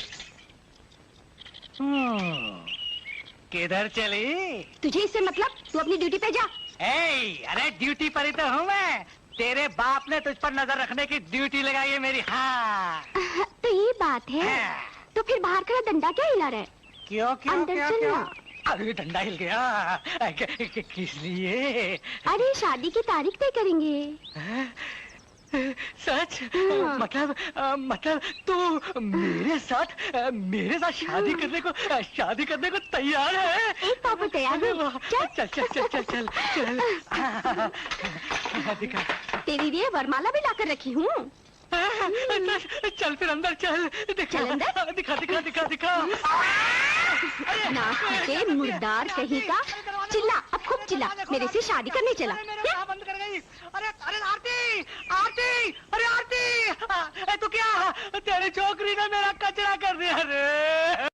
किधर चली? तुझे इससे मतलब? तू अपनी ड्यूटी पे जा। अरे ड्यूटी पर ही तो हूँ मैं। तेरे बाप ने तुझ पर नजर रखने की ड्यूटी लगाई है मेरी। हाँ। तो ये बात है। तो फिर बाहर खड़ा डंडा क्या हिला रहा है? क्यों क्यों अंदर क्यों चलना। क्यों? अरे डंडा हिल गया। किस लिए? अरे शादी की तारीख तय करेंगे। सच? मतलब तू मेरे साथ शादी करने को तैयार है? एक पापा तैयार है। चल चल चल चल चल चल। दिखा। तेरे लिए वरमाला भी लाकर रखी हूँ। चल फिर अंदर चल। चल अंदर। दिखा दिखा दिखा दिखा। नाक मुर्दार कहीं का। चिल्ला, अब खूब चिल्ला, मेरे से शादी करने चला। बंद कर गई। अरे अरे आरती, आरती, अरे आरती, तू क्या? तेरी छोकरी ने मेरा कचरा कर दिया रे।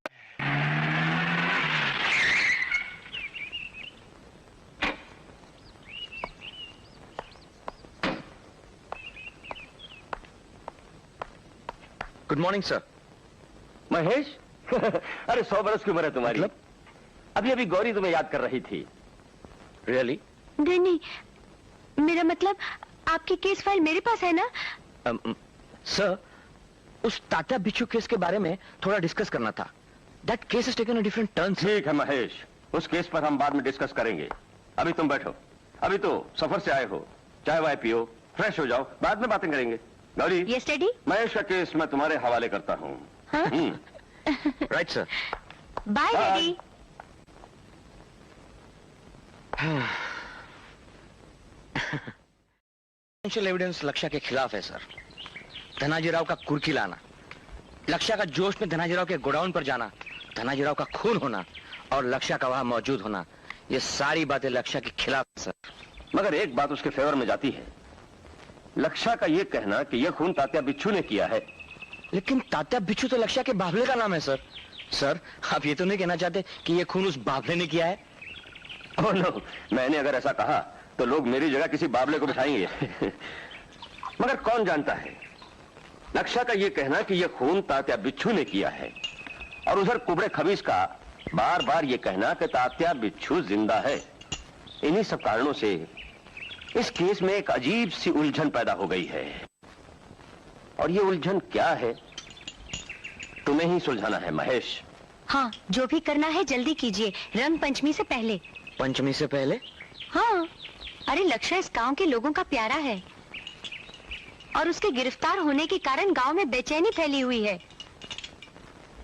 Good morning sir. महेश। अरे 100 बरस की उम्र है तुम्हारी। मतलब? अभी अभी गौरी तुम्हें याद कर रही थी। रियली? नहीं, मेरा मतलब आपकी केस फाइल मेरे पास है ना? सर, उस तात्या बिच्छू केस के बारे में थोड़ा डिस्कस करना था। That case is taken a different turn. ठीक है महेश, उस केस पर हम बाद में डिस्कस करेंगे। अभी तुम बैठो, अभी तो सफर से आए हो, चाय वाय पियो, फ्रेश हो जाओ, बाद में बातें करेंगे। Gauri, yes daddy. महेश का केस मैं तुम्हारे हवाले करता हूँ। Right sir. Bye daddy. Evidence Lakshya के खिलाफ है सर। धनाजीराव का कुर्की लाना, लक्ष्य का जोश में धनाजीराव के गोडाउन पर जाना, धनाजीराव का खून होना और लक्ष्य का वहां मौजूद होना, ये सारी बातें लक्ष्य के खिलाफ है सर। मगर एक बात उसके फेवर में जाती है, लक्ष्य का ये कहना कि यह खून तात्या बिच्छू ने किया है। लेकिन तात्या बिच्छू तो लक्ष्य के बाबले का नाम है सर। सर, आप ये तो नहीं कहना चाहते कि ये खून उस बाबले ने किया है? ओह नो, मैंने अगर ऐसा कहा तो लोग मेरी जगह किसी बाबले को बिठाएंगे। मगर कौन जानता है, लक्ष्य का ये कहना कि यह खून तात्या बिच्छू ने किया है और उधर कुबड़े खबीज का बार बार ये कहना कि तात्या बिच्छू जिंदा है, इन्हीं सब कारणों से इस केस में एक अजीब सी उलझन पैदा हो गई है। और ये उलझन क्या है, तुम्हें ही सुलझाना है महेश। हाँ, जो भी करना है जल्दी कीजिए, रंग पंचमी से पहले। पंचमी से पहले? हाँ, अरे लक्ष्य इस गांव के लोगों का प्यारा है और उसके गिरफ्तार होने के कारण गांव में बेचैनी फैली हुई है।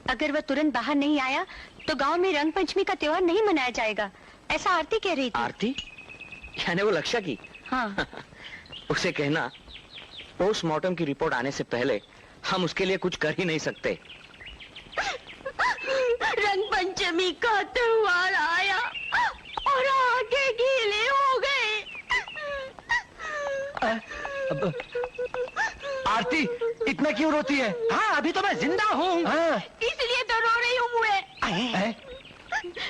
अगर वह तुरंत बाहर नहीं आया तो गांव में रंग पंचमी का त्योहार नहीं मनाया जाएगा, ऐसा आरती कह रही थी। आरती? यानी वो लक्ष्य की? हाँ। उसे कहना पोस्टमार्टम की रिपोर्ट आने से पहले हम उसके लिए कुछ कर ही नहीं सकते। रंग पंचमी का त्योहार आया और आगे गीले हो गए। आरती, इतना क्यों रोती है? हाँ, अभी तो मैं जिंदा हूँ। हाँ। इसलिए तो रो रही हूँ मुझे।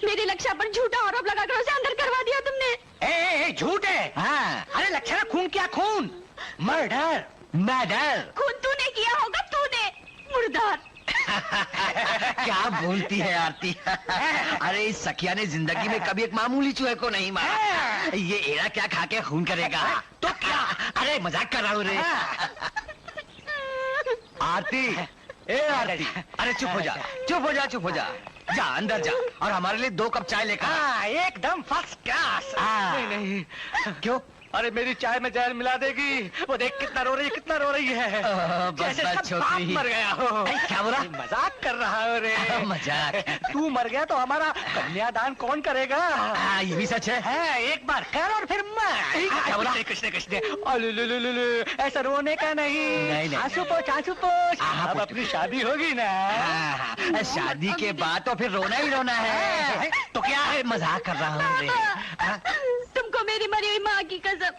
मेरे लक्ष्य पर झूठा आरोप लगाकर उसे अंदर करवा दिया तुमने। ए, झूठ है। हाँ। अरे लक्ष्य, खून क्या खून? Murder, murder. खून तूने किया होगा, तूने मुर्दार। क्या बोलती है आरती? अरे इस सखिया ने जिंदगी में कभी एक मामूली चूहे को नहीं मारा। ये एड़ा क्या खा के खून करेगा? तो क्या? अरे मजाक कर रहा हूँ रे। आरती, ए आरती, अरे चुप हो जा, चुप हो जा, चुप हो जा। जा अंदर जा और हमारे लिए 2 कप चाय लेकर। एकदम फर्स्ट क्लास। नहीं नहीं, क्यों? अरे मेरी चाय में जहर मिला देगी। वो देख कितना रो रही है, कितना रो रही है। जैसे सब बाप मर गया हो। क्या बोला? मजाक कर रहा हो रे। मजाक? तू मर गया तो हमारा कन्यादान कौन करेगा? ये भी सच है। एक बार कर और फिर मैं। क्या बोला? कृष्ण कृष्ण, ऐसा रोने का नहीं। आंसू पोंछ, आंसू पोंछ। अब अपनी शादी होगी ना। शादी के बाद तो फिर रोना ही रोना है। तो क्या है, मजाक कर रहा हूँ रे। तुमको मेरी मरी हुई माँ की कसम,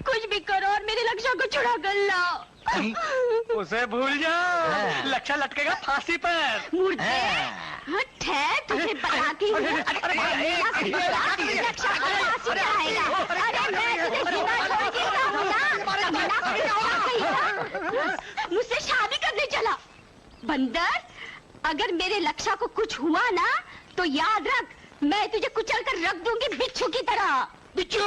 कुछ भी करो और मेरे लक्ष्य को छुड़ा कर लाओ। उसे भूल जाओ, लक्ष्य लटकेगा फांसी पर। मुर्दे, हट है, तुझे बताती हूँ। लक्ष्य फांसी पर आएगा। अरे मैं तुझे जिंदा छोड़ के जाऊंगा। मुझसे शादी करने चला बंदर। अगर मेरे लक्ष्य को कुछ हुआ ना तो याद रख, मैं तुझे कुचल कर रख दूंगी बिच्छू की तरह। बिच्छू!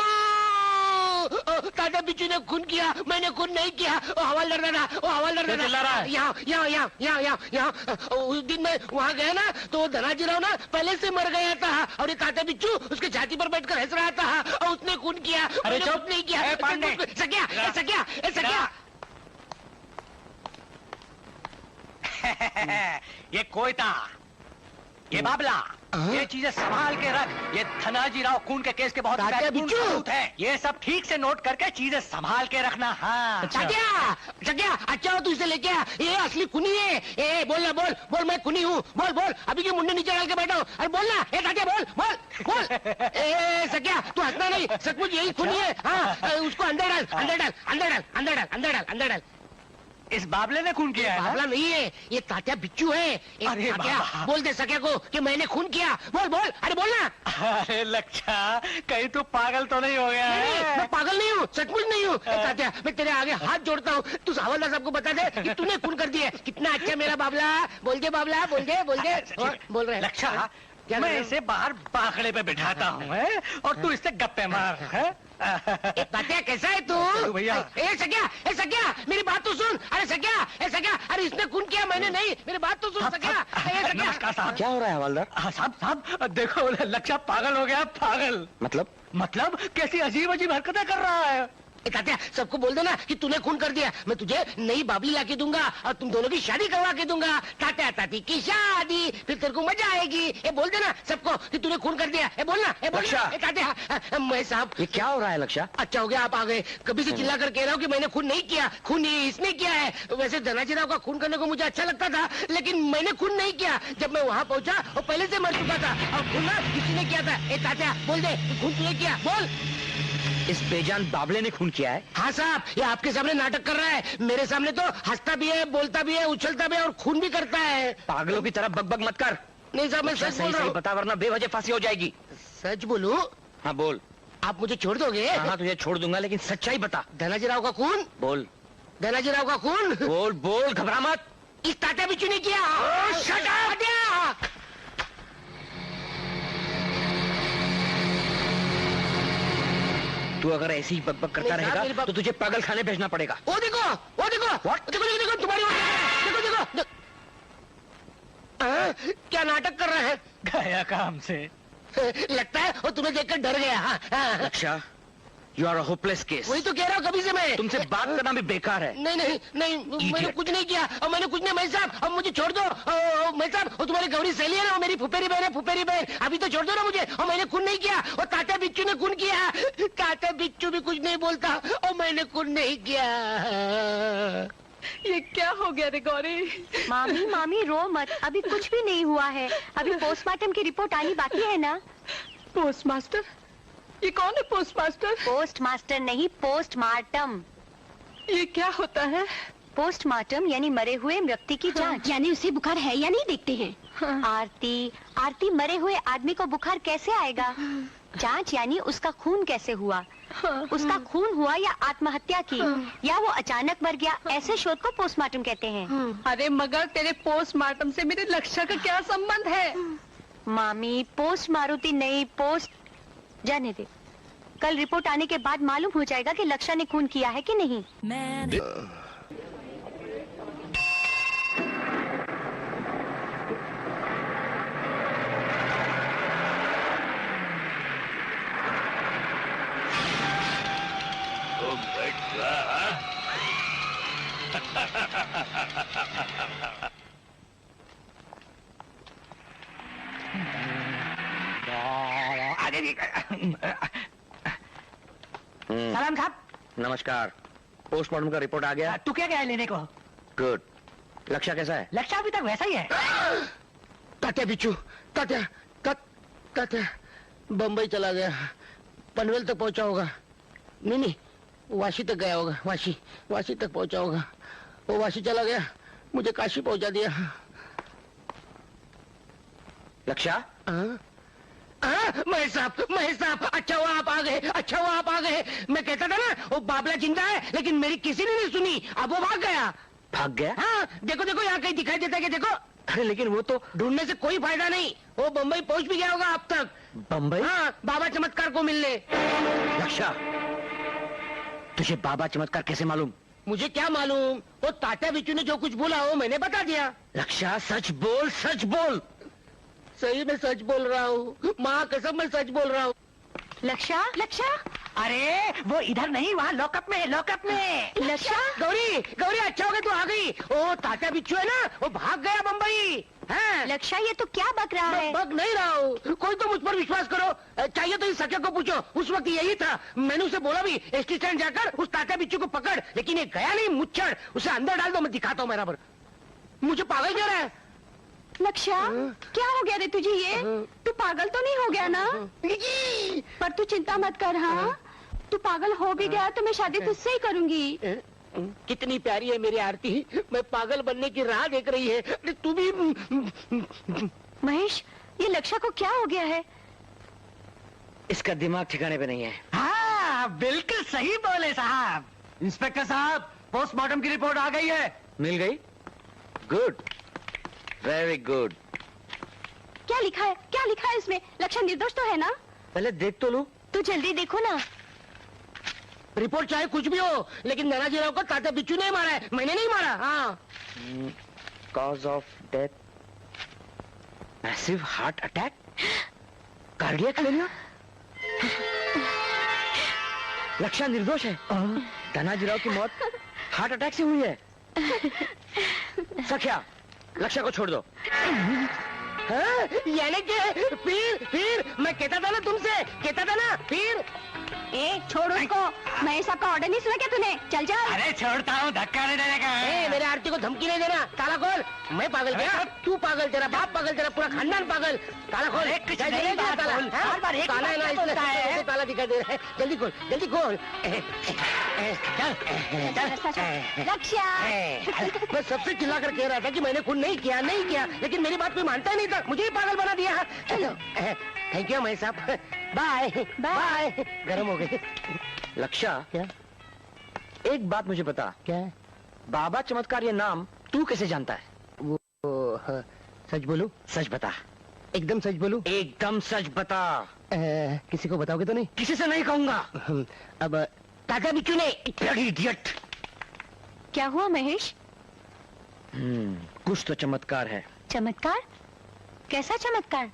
दादा, बिच्छू ने खून किया, मैंने खून नहीं किया। ओ हवालदार दादा, ओ हवालदार दादा, यहाँ। उस दिन मैं वहाँ गया ना तो धनाजी राव ना पहले से मर गया था और ये ताता बिच्छू उसके छाती पर बैठकर हंस रहा था और उसने खून किया। अरे चुप नहीं किया। सकिया। ये कोयता, ये बाबला, ये चीजें संभाल के रख। ये धनाजी राव खून के केस के बहुत महत्वपूर्ण सबूत है। ये सब ठीक से नोट करके चीजें संभाल के रखना। हाँ। अच्छा तू इसे लेके आ, ये असली खूनी है। ए बोलना, बोल मैं खूनी हूँ। बोल अभी के मुंडे नीचे डाल के बैठा हूँ। अरे बोलना, ए तात्या बोल। ए सकिया, तू हंसना नहीं, सचमुच यही खूनी है। हाँ, उसको अंदर डाल। इस बाबले ने खून किया है? बाबला नहीं है, ये तात्या बिच्छू है। अरे तात्या, बोल दे सकिया को कि मैंने खून किया। बोल, अरे बोलना। अरे लक्ष्य, कहीं तू पागल तो नहीं हो गया? नहीं, मैं पागल नहीं हूँ, सचमुच नहीं हूँ। तात्या, मैं तेरे आगे हाथ जोड़ता हूँ, तू हवलदार साहब को बता दे कि तूने खून कर दिया। कितना अच्छा मेरा बाबला। बोल दे बाबला, बोल दे। बोल रहे लक्ष्य, मैं इसे बाहर बाखड़े पे बिठाता हूँ और तू इससे गप्पे मार। तात्या, कैसा है तू? भैया। ए सकिया, मेरी बात तो सुन। अरे सकिया, अरे इसने खून किया, मैंने नहीं। मेरी बात तो सुन सकिया। नमस्कार साहब। क्या हो रहा है हवलदार? साहब देखो, लक्ष्य पागल हो गया। पागल मतलब कैसी अजीब हरकतें कर रहा है। तात्या, सबको बोल देना कि तूने खून कर दिया। मैं तुझे नई बाबली लाके दूंगा और तुम दोनों की शादी करवा के दूंगा। तात्या ताती की शादी, फिर तेरे को मजा आएगी। ये बोल देना सबको कि तूने खून कर दिया। बोलना। तात्या, मैं साहब, ये क्या हो रहा है लक्ष्य? अच्छा हो गया आप आ गए। कभी से चिल्ला कर कह रहा हूँ कि मैंने खून नहीं किया। खून इसने किया है। वैसे धनाजी राव का खून करने को मुझे अच्छा लगता था, लेकिन मैंने खून नहीं किया। जब मैं वहाँ पहुँचा वो पहले से मर चुका था और खून ना किसी ने किया था। तात्या, बोल दे खून तूने किया। बोल। इस बेजान बाबले ने खून किया है? हाँ साहब, ये आपके सामने नाटक कर रहा है। मेरे सामने तो हंसता भी है, बोलता भी है, उछलता भी है और खून भी करता है। पागलों की तरह बकबक मत कर। नहीं साहब, मैं सच बोल रहा हूँ। बता, वरना बेवजह फांसी हो जाएगी। सच बोलूं? हाँ बोल। आप मुझे छोड़ दोगे? हाँ, तुझे छोड़ दूंगा, लेकिन सच्चाई बता। धनाजी राव का खून? बोल। धनाजी राव का खून? बोल, घबरा मत। इस तात्या बिच्छू ने किया। Shut up! तू अगर ऐसे ही बकबक करता रहेगा तो तुझे पागल खाने भेजना पड़ेगा। वो देखो तुम्हारी देखो देखो क्या नाटक कर रहा है। गया काम से लगता है वो तुम्हें देखकर डर गया। हाँ। Laksha, you are a hopeless case. वही तो कह रहा हूँ कभी से मैं। तुमसे बात करना भी बेकार है। नहीं मैंने कुछ नहीं किया और मैंने कुछ नहीं। मैं साहब अब मुझे छोड़ दो। मैं साहब वो तुम्हारी गौरी सहेली है ना, मेरी फुफेरी बहन है, फुफेरी बहन। अभी तो छोड़ दो ना मुझे। और मैंने खून नहीं किया और तात्या बिच्चू ने खून किया। तात्या बिच्चू भी कुछ नहीं बोलता और मैंने खून नहीं किया। ये क्या हो गया रे गौरी? मामी रो मत, अभी कुछ भी नहीं हुआ है। अभी पोस्टमार्टम की रिपोर्ट आनी बाकी है ना। पोस्टमास्टर? ये कौन है पोस्टमास्टर? पोस्टमास्टर नहीं, पोस्टमार्टम। ये क्या होता है? पोस्टमार्टम यानी मरे हुए व्यक्ति की जांच। यानी उसे बुखार है या नहीं देखते हैं। आरती मरे हुए आदमी को बुखार कैसे आएगा? जांच यानी उसका खून कैसे हुआ, उसका खून हुआ या आत्महत्या की, या वो अचानक मर गया, ऐसे शोध को पोस्टमार्टम कहते हैं। अरे मगर तेरे पोस्टमार्टम से मेरे लक्ष्य का क्या संबंध है? मामी पोस्ट मारुति नहीं, पोस्ट जाने दे। कल रिपोर्ट आने के बाद मालूम हो जाएगा कि लक्ष्य ने खून किया है कि नहीं। सलाम साहब। नमस्कार। पोस्टमार्टम का रिपोर्ट आ गया? तू क्या गया लेने को? गुड। लक्ष्य कैसा है? लक्ष्य अभी तक वैसा ही है। तात्या बिच्छू, तात्या बम्बई चला गया, पनवेल तक पहुंचा होगा। नहीं वाशी तक गया होगा। वाशी तक पहुंचा होगा। वो वाशी चला गया, मुझे काशी पहुंचा दिया। लक्ष्य? महेश साहब, अच्छा हुआ आप आ गए। मैं कहता था ना वो बाबला जिंदा है, लेकिन मेरी किसी ने नहीं सुनी। अब वो भाग गया। हाँ, देखो यहाँ कहीं दिखाई देता है कि देखो। अरे लेकिन वो तो ढूंढने से कोई फायदा नहीं, वो बम्बई पहुंच भी गया होगा अब तक। बम्बई? हाँ, बाबा चमत्कार को मिलने। लक्ष्य, तुझे बाबा चमत्कार कैसे मालूम? मुझे क्या मालूम, वो तात्या बिच्छू ने जो कुछ बोला वो मैंने बता दिया। लक्ष्य सच बोल। सही में सच बोल रहा हूँ, माँ कसम मैं सच बोल रहा हूँ। लक्ष्य अरे वो इधर नहीं, वहाँ लॉकअप में। लक्ष्य गौरी अच्छा हो गया तू आ गई। ओ तात्या बिच्छू है ना, वो भाग गया बम्बई। लक्ष्य ये तो क्या बक रहा है? बक नहीं रहा हूँ, कोई तो मुझ पर विश्वास करो। चाहिए तो इस सके को पूछो, उस वक्त यही था। मैंने उसे बोला भी एसटी स्टैंड जाकर उस तात्या बिच्छू को पकड़, लेकिन ये गया नहीं मुच्छड़। उसे अंदर डाल दो, मैं दिखाता हूँ बराबर। मुझे पागल कह रहा है। लक्ष्य क्या हो गया रे तुझे? ये तू पागल तो नहीं हो गया ना? पर तू चिंता मत कर। हाँ, तू पागल हो भी गया तो मैं शादी तुझसे ही करूंगी। कितनी प्यारी है मेरी आरती, मैं पागल बनने की राह देख रही है। अरे तू भी। महेश, ये लक्ष्य को क्या हो गया है? इसका दिमाग ठिकाने पे नहीं है। हाँ बिल्कुल सही बोले साहब। इंस्पेक्टर साहब, पोस्टमार्टम की रिपोर्ट आ गई है। मिल गई? Good, very good. क्या लिखा है इसमें? लक्ष्य निर्दोष तो है ना? पहले देख तो लो। तू जल्दी देखो ना। रिपोर्ट चाहे कुछ भी हो, लेकिन नानाजी राव को तात्या बिच्छू ने मारा है, मैंने नहीं मारा। हाँ। Cause of death massive heart attack, cardiac failure. लक्ष्य निर्दोष है। धनाजी राव की मौत हार्ट अटैक से हुई है। सख्या, लक्ष्य को छोड़ दो। यानी कि फिर मैं कहता था ना तुमसे, फिर छोड़ उसको। महेश साहब का ऑर्डर नहीं सुना क्या तूने? चल। अरे छोड़ता हूँ, धक्का नहीं देने का। मेरे आरती को धमकी नहीं देना। ताला खोल। मैं पागल क्या? तू पागल, तेरा बाप पागल, तेरा पूरा खानदान पागल। ताला खोल। ताला दिखाई दे रहा है, जल्दी खोल। लक्ष्य, मैं सबसे चिल्ला कर कह रहा था कि मैंने खून नहीं किया, लेकिन मेरी बात कोई मानता ही नहीं था। मुझे ही पागल बना दिया। चलो, थैंक यू महेश साहब। बाय। गरम हो गए। लक्ष्य, क्या? एक बात मुझे बता। क्या? बाबा चमत्कार ये नाम तू कैसे जानता है? वो सच बोलूं? सच बता। एकदम सच बोलूं? एकदम सच बता। किसी को बताओगे तो नहीं? किसी से नहीं कहूंगा। अब ताका भी क्यों नहीं? इडियट। क्या हुआ महेश? कुछ तो चमत्कार है। चमत्कार? कैसा चमत्कार?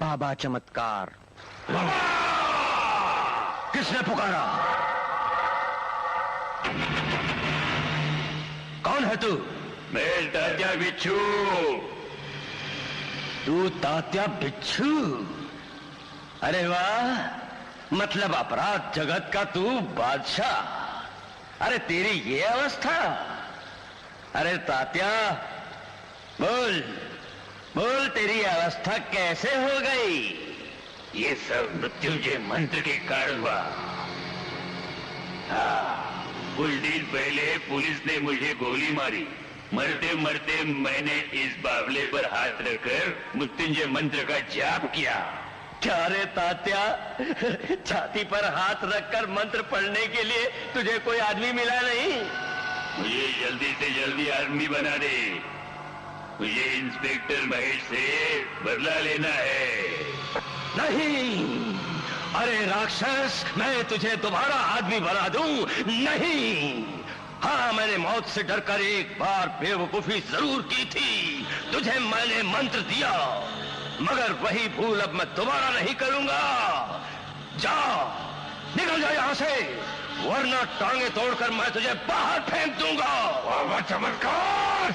बाबा चमत्कार। किसने पुकारा? कौन है तू? मैं तात्या बिच्छू। तू तात्या बिच्छू? अरे वाह, मतलब अपराध जगत का तू बादशाह। अरे तेरी ये अवस्था? अरे तात्या बोल बोल, तेरी अवस्था कैसे हो गई? ये सब मृत्युंजय मंत्र के कारण हुआ। हाँ, कुछ दिन पहले पुलिस ने मुझे गोली मारी। मरते मरते मैंने इस बावले पर हाथ रखकर मृत्युंजय मंत्र का जाप किया। क्या रे तात्या, छाती पर हाथ रखकर मंत्र पढ़ने के लिए तुझे कोई आदमी मिला नहीं? मुझे जल्दी से जल्दी आदमी बना दे। मुझे इंस्पेक्टर महेश से बदला लेना है। नहीं, अरे राक्षस, मैं तुझे दोबारा आदमी बना दूं? नहीं। हाँ, मैंने मौत से डरकर एक बार बेवकूफी जरूर की थी। तुझे मैंने मंत्र दिया, मगर वही भूल अब मैं दोबारा नहीं करूंगा। जा, निकल जा यहाँ से, वरना टांगे तोड़कर मैं तुझे बाहर फेंक दूंगा। बाबा चमत्कार!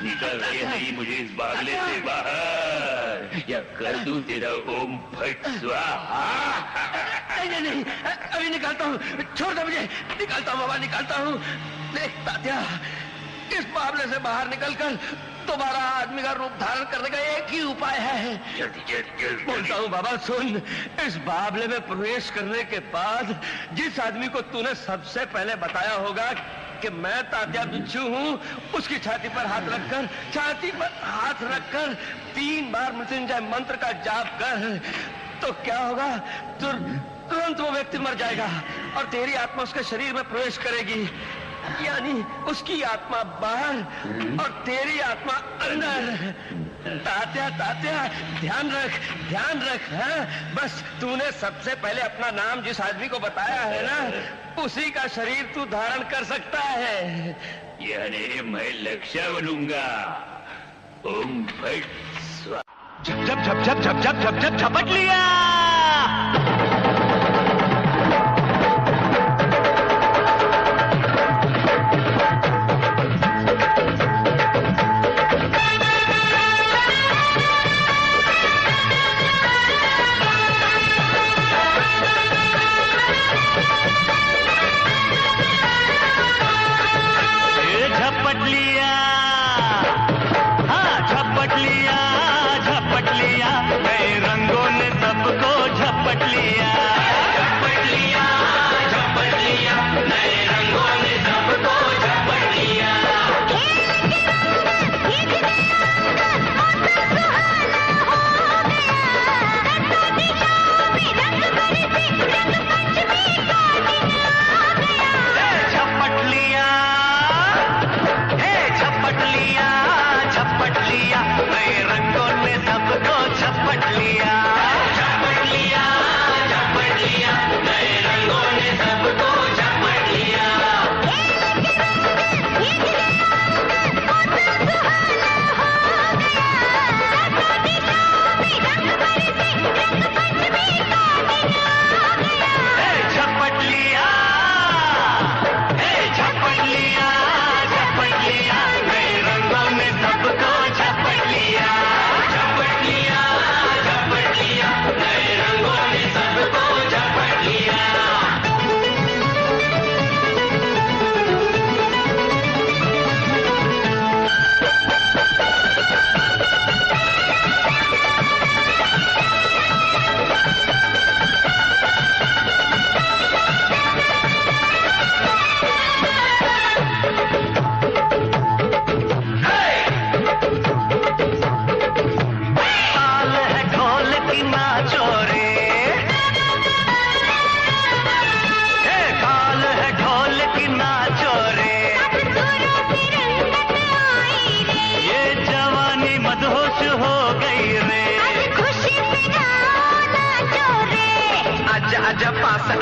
निकल के नहीं मुझे इस बावले से बाहर, या कर दूं तेरा ओम फट स्वाहा। नहीं नहीं, अभी निकालता हूँ, छोड़ दो मुझे। निकालता हूँ बाबा, निकालता हूँ। देख तात्या, इस बावले से बाहर निकलकर दोबारा आदमी का रूप धारण करने का एक ही उपाय है। जल्दी बोलता हूँ बाबा सुन, इस बावले में प्रवेश करने के बाद जिस आदमी को तूने सबसे पहले बताया होगा कि मैं तात्या बिच्छू हूँ, उसकी छाती पर हाथ रखकर 3 बार मृत्युंजय मंत्र का जाप कर, तो क्या होगा? तुरंत वो व्यक्ति मर जाएगा और तेरी आत्मा उसके शरीर में प्रवेश करेगी। यानी उसकी आत्मा बाहर और तेरी आत्मा अंदर। तात्या ध्यान रख। हाँ, बस तूने सबसे पहले अपना नाम जिस आदमी को बताया है ना, उसी का शरीर तू धारण कर सकता है। यानी मैं लक्ष्य बनूंगा। ओम फट स्वाहा। झप झपट लिया। झपट लिया, नए रंगों ने सबको झपट लिया।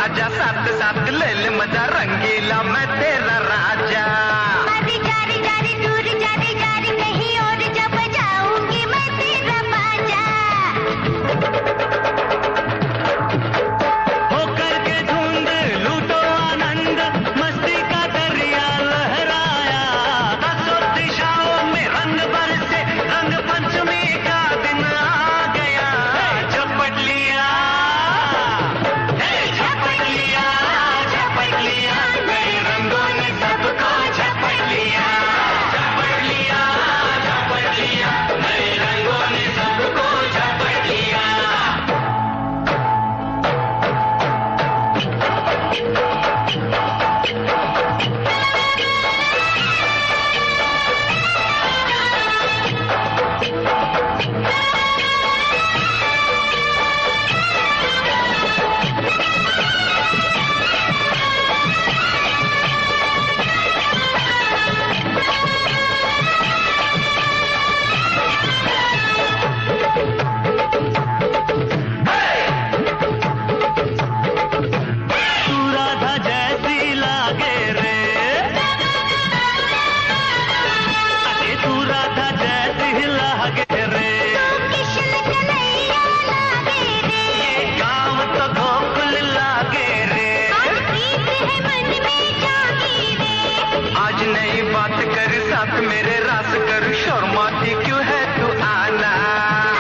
आजा साथ साथ ले ले मजा रंगीला मैं तेरा राजा। अरे जारी जारी दूर जारी जारी कहीं और जब जाऊंगी मैं तेरा बाजा। होकर के धुंध लूटो आनंद मस्ती का दरिया लहराया। दसों दिशाओं में रंग बरसे रंग पंचमी का दिन आ गया। झपट लिया झपट लिया नए रंगों ने सबको झपट लिया। झपट लिया नए रंगों ने सबको झपट लिया। तू राधा जैसी लागे रे। अरे तू राधा जैसी लागे रे। कृष्ण कन्हैया लागे रे। ये गाँव तो गोकुल लागे रे। प्रीत है मन में जागी रे। आज नई बात कर साथ मेरे रास कर शर्माती क्यों है तू आना।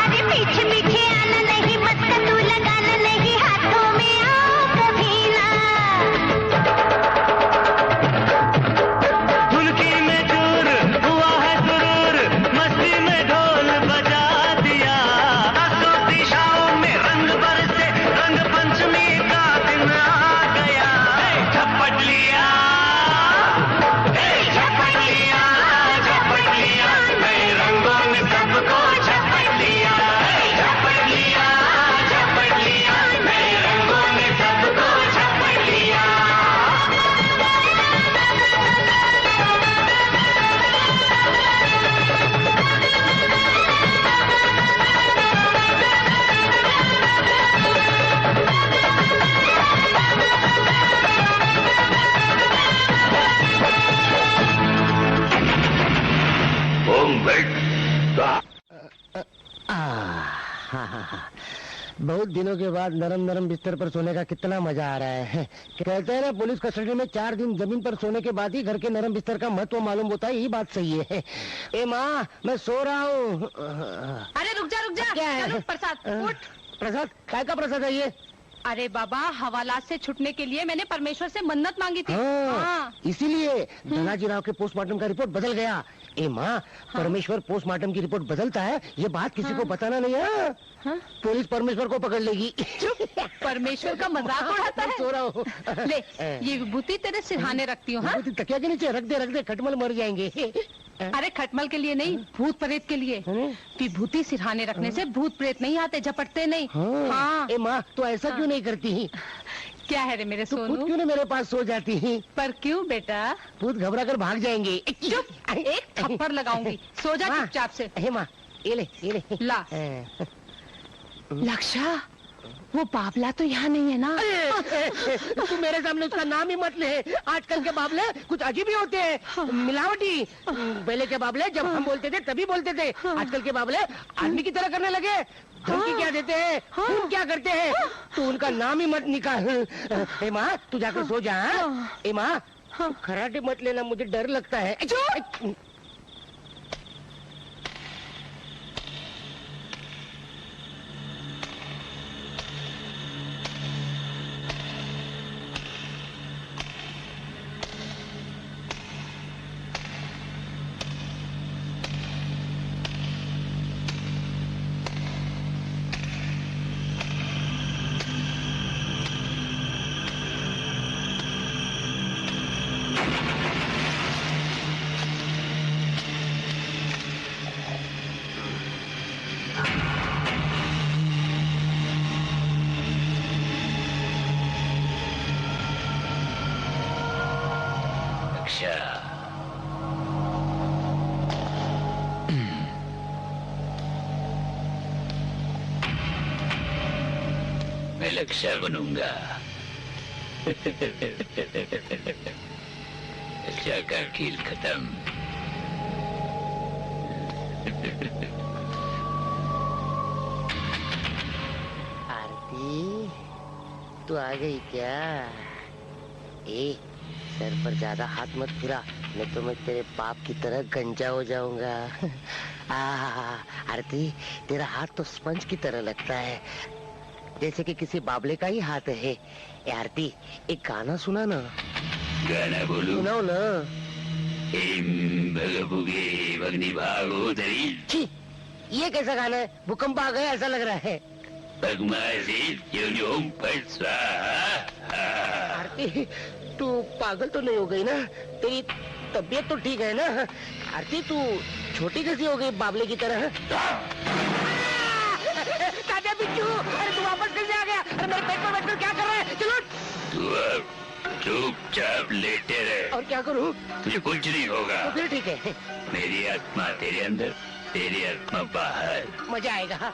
अरे पीछे पीछे आना नहीं मत का तू लगाना नहीं हाथों में आओ कभी ना। धुनकी में चूर हुआ है सुरूर मस्ती में ढोल बजा दिया। दसों दिशाओं में रंग बरसे रंग पंचमी का दिन आ गया। झपट लिया नए रंगों ने सबको झपट लिया। झपट लिया नए रंगों ने सबको झपट लिया। बहुत दिनों के बाद नरम नरम बिस्तर पर सोने का कितना मजा आ रहा है। कहते हैं ना पुलिस कस्टडी में 4 दिन जमीन पर सोने के बाद ही घर के नरम बिस्तर का महत्व मालूम होता है। यही बात सही है। ए माँ मैं सो रहा हूँ। अरे रुक जा क्या है? चलो, प्रसाद उठ। प्रसाद काय का प्रसाद है ये? अरे बाबा हवालात से छुटने के लिए मैंने परमेश्वर से मन्नत मांगी थी। हाँ, इसीलिए धनाजी राव के पोस्टमार्टम का रिपोर्ट बदल गया। ए माँ परमेश्वर पोस्टमार्टम की रिपोर्ट बदलता है ये बात किसी को बताना नहीं है। पुलिस परमेश्वर को पकड़ लेगी। परमेश्वर का मजाक उड़ाता है। सो रहा हूँ। ले ये विभूति तेरे सिरहाने रखती हूँ। हाँ? तकिया के नीचे रख दे खटमल मर जाएंगे। अरे खटमल के लिए नहीं भूत प्रेत के लिए। विभूति सिरहाने रखने से भूत प्रेत नहीं आते झपटते नहीं। हाँ। ए माँ तो ऐसा क्यों नहीं करती? क्या है रे मेरे सोनू? खुद क्यों नहीं मेरे पास सो जाती? पर क्यों बेटा? भूत घबरा कर भाग जाएंगे। चुप एक थप्पड़ लगाऊंगी। सो जा चुपचाप से। हे माँ ये ले ला। लक्षा वो बाबला तो यहाँ नहीं है ना? तू मेरे सामने उसका नाम ही मत ले। आजकल के बाबले कुछ अजीब ही होते हैं, मिलावटी। पहले के बाबले जब हम बोलते थे तभी बोलते थे। आजकल के बाबले आदमी की तरह करने लगे। धमकी क्या देते हैं, खून क्या करते हैं। तू उनका नाम ही मत निकाल। ए माँ तू जाकर सो जा। ए माँ खराटे मत लेना, मुझे डर लगता है। मैं लक्ष्य बनूंगा। अच्छा का खेल खत्म। आरती, तू आ गई क्या? ए, सर पर ज्यादा हाथ मत फिरा, नहीं तो मैं तेरे बाप की तरह गंजा हो जाऊंगा। आरती, तेरा हाथ तो स्पंज की तरह लगता है, जैसे कि किसी बाबले का ही हाथ है। ए आरती, एक गाना सुना ना। गाना बोलूं? सुनाओ ना। भगभुगे भगनी भागोदरी। छी, ये कैसा गाना है? भूकंप आ गया ऐसा लग रहा है। आरती, तू पागल तो नहीं हो गई ना? तेरी तबीयत तो ठीक है ना? आरती, तू छोटी कैसी हो गई बाबले की तरह? ताजा बिच्छू, अरे तू वापस कैसे आ गया? अरे मेरे पेट पर बैठकर क्या कर रहा है? चलो। तू चुपचाप लेटे रहे। और क्या करूं? तुझे कुछ नहीं होगा। तो फिर ठीक है। मेरी आत्मा तेरे अंदर, तेरी आत्मा बाहर। मजा आएगा। हाँ?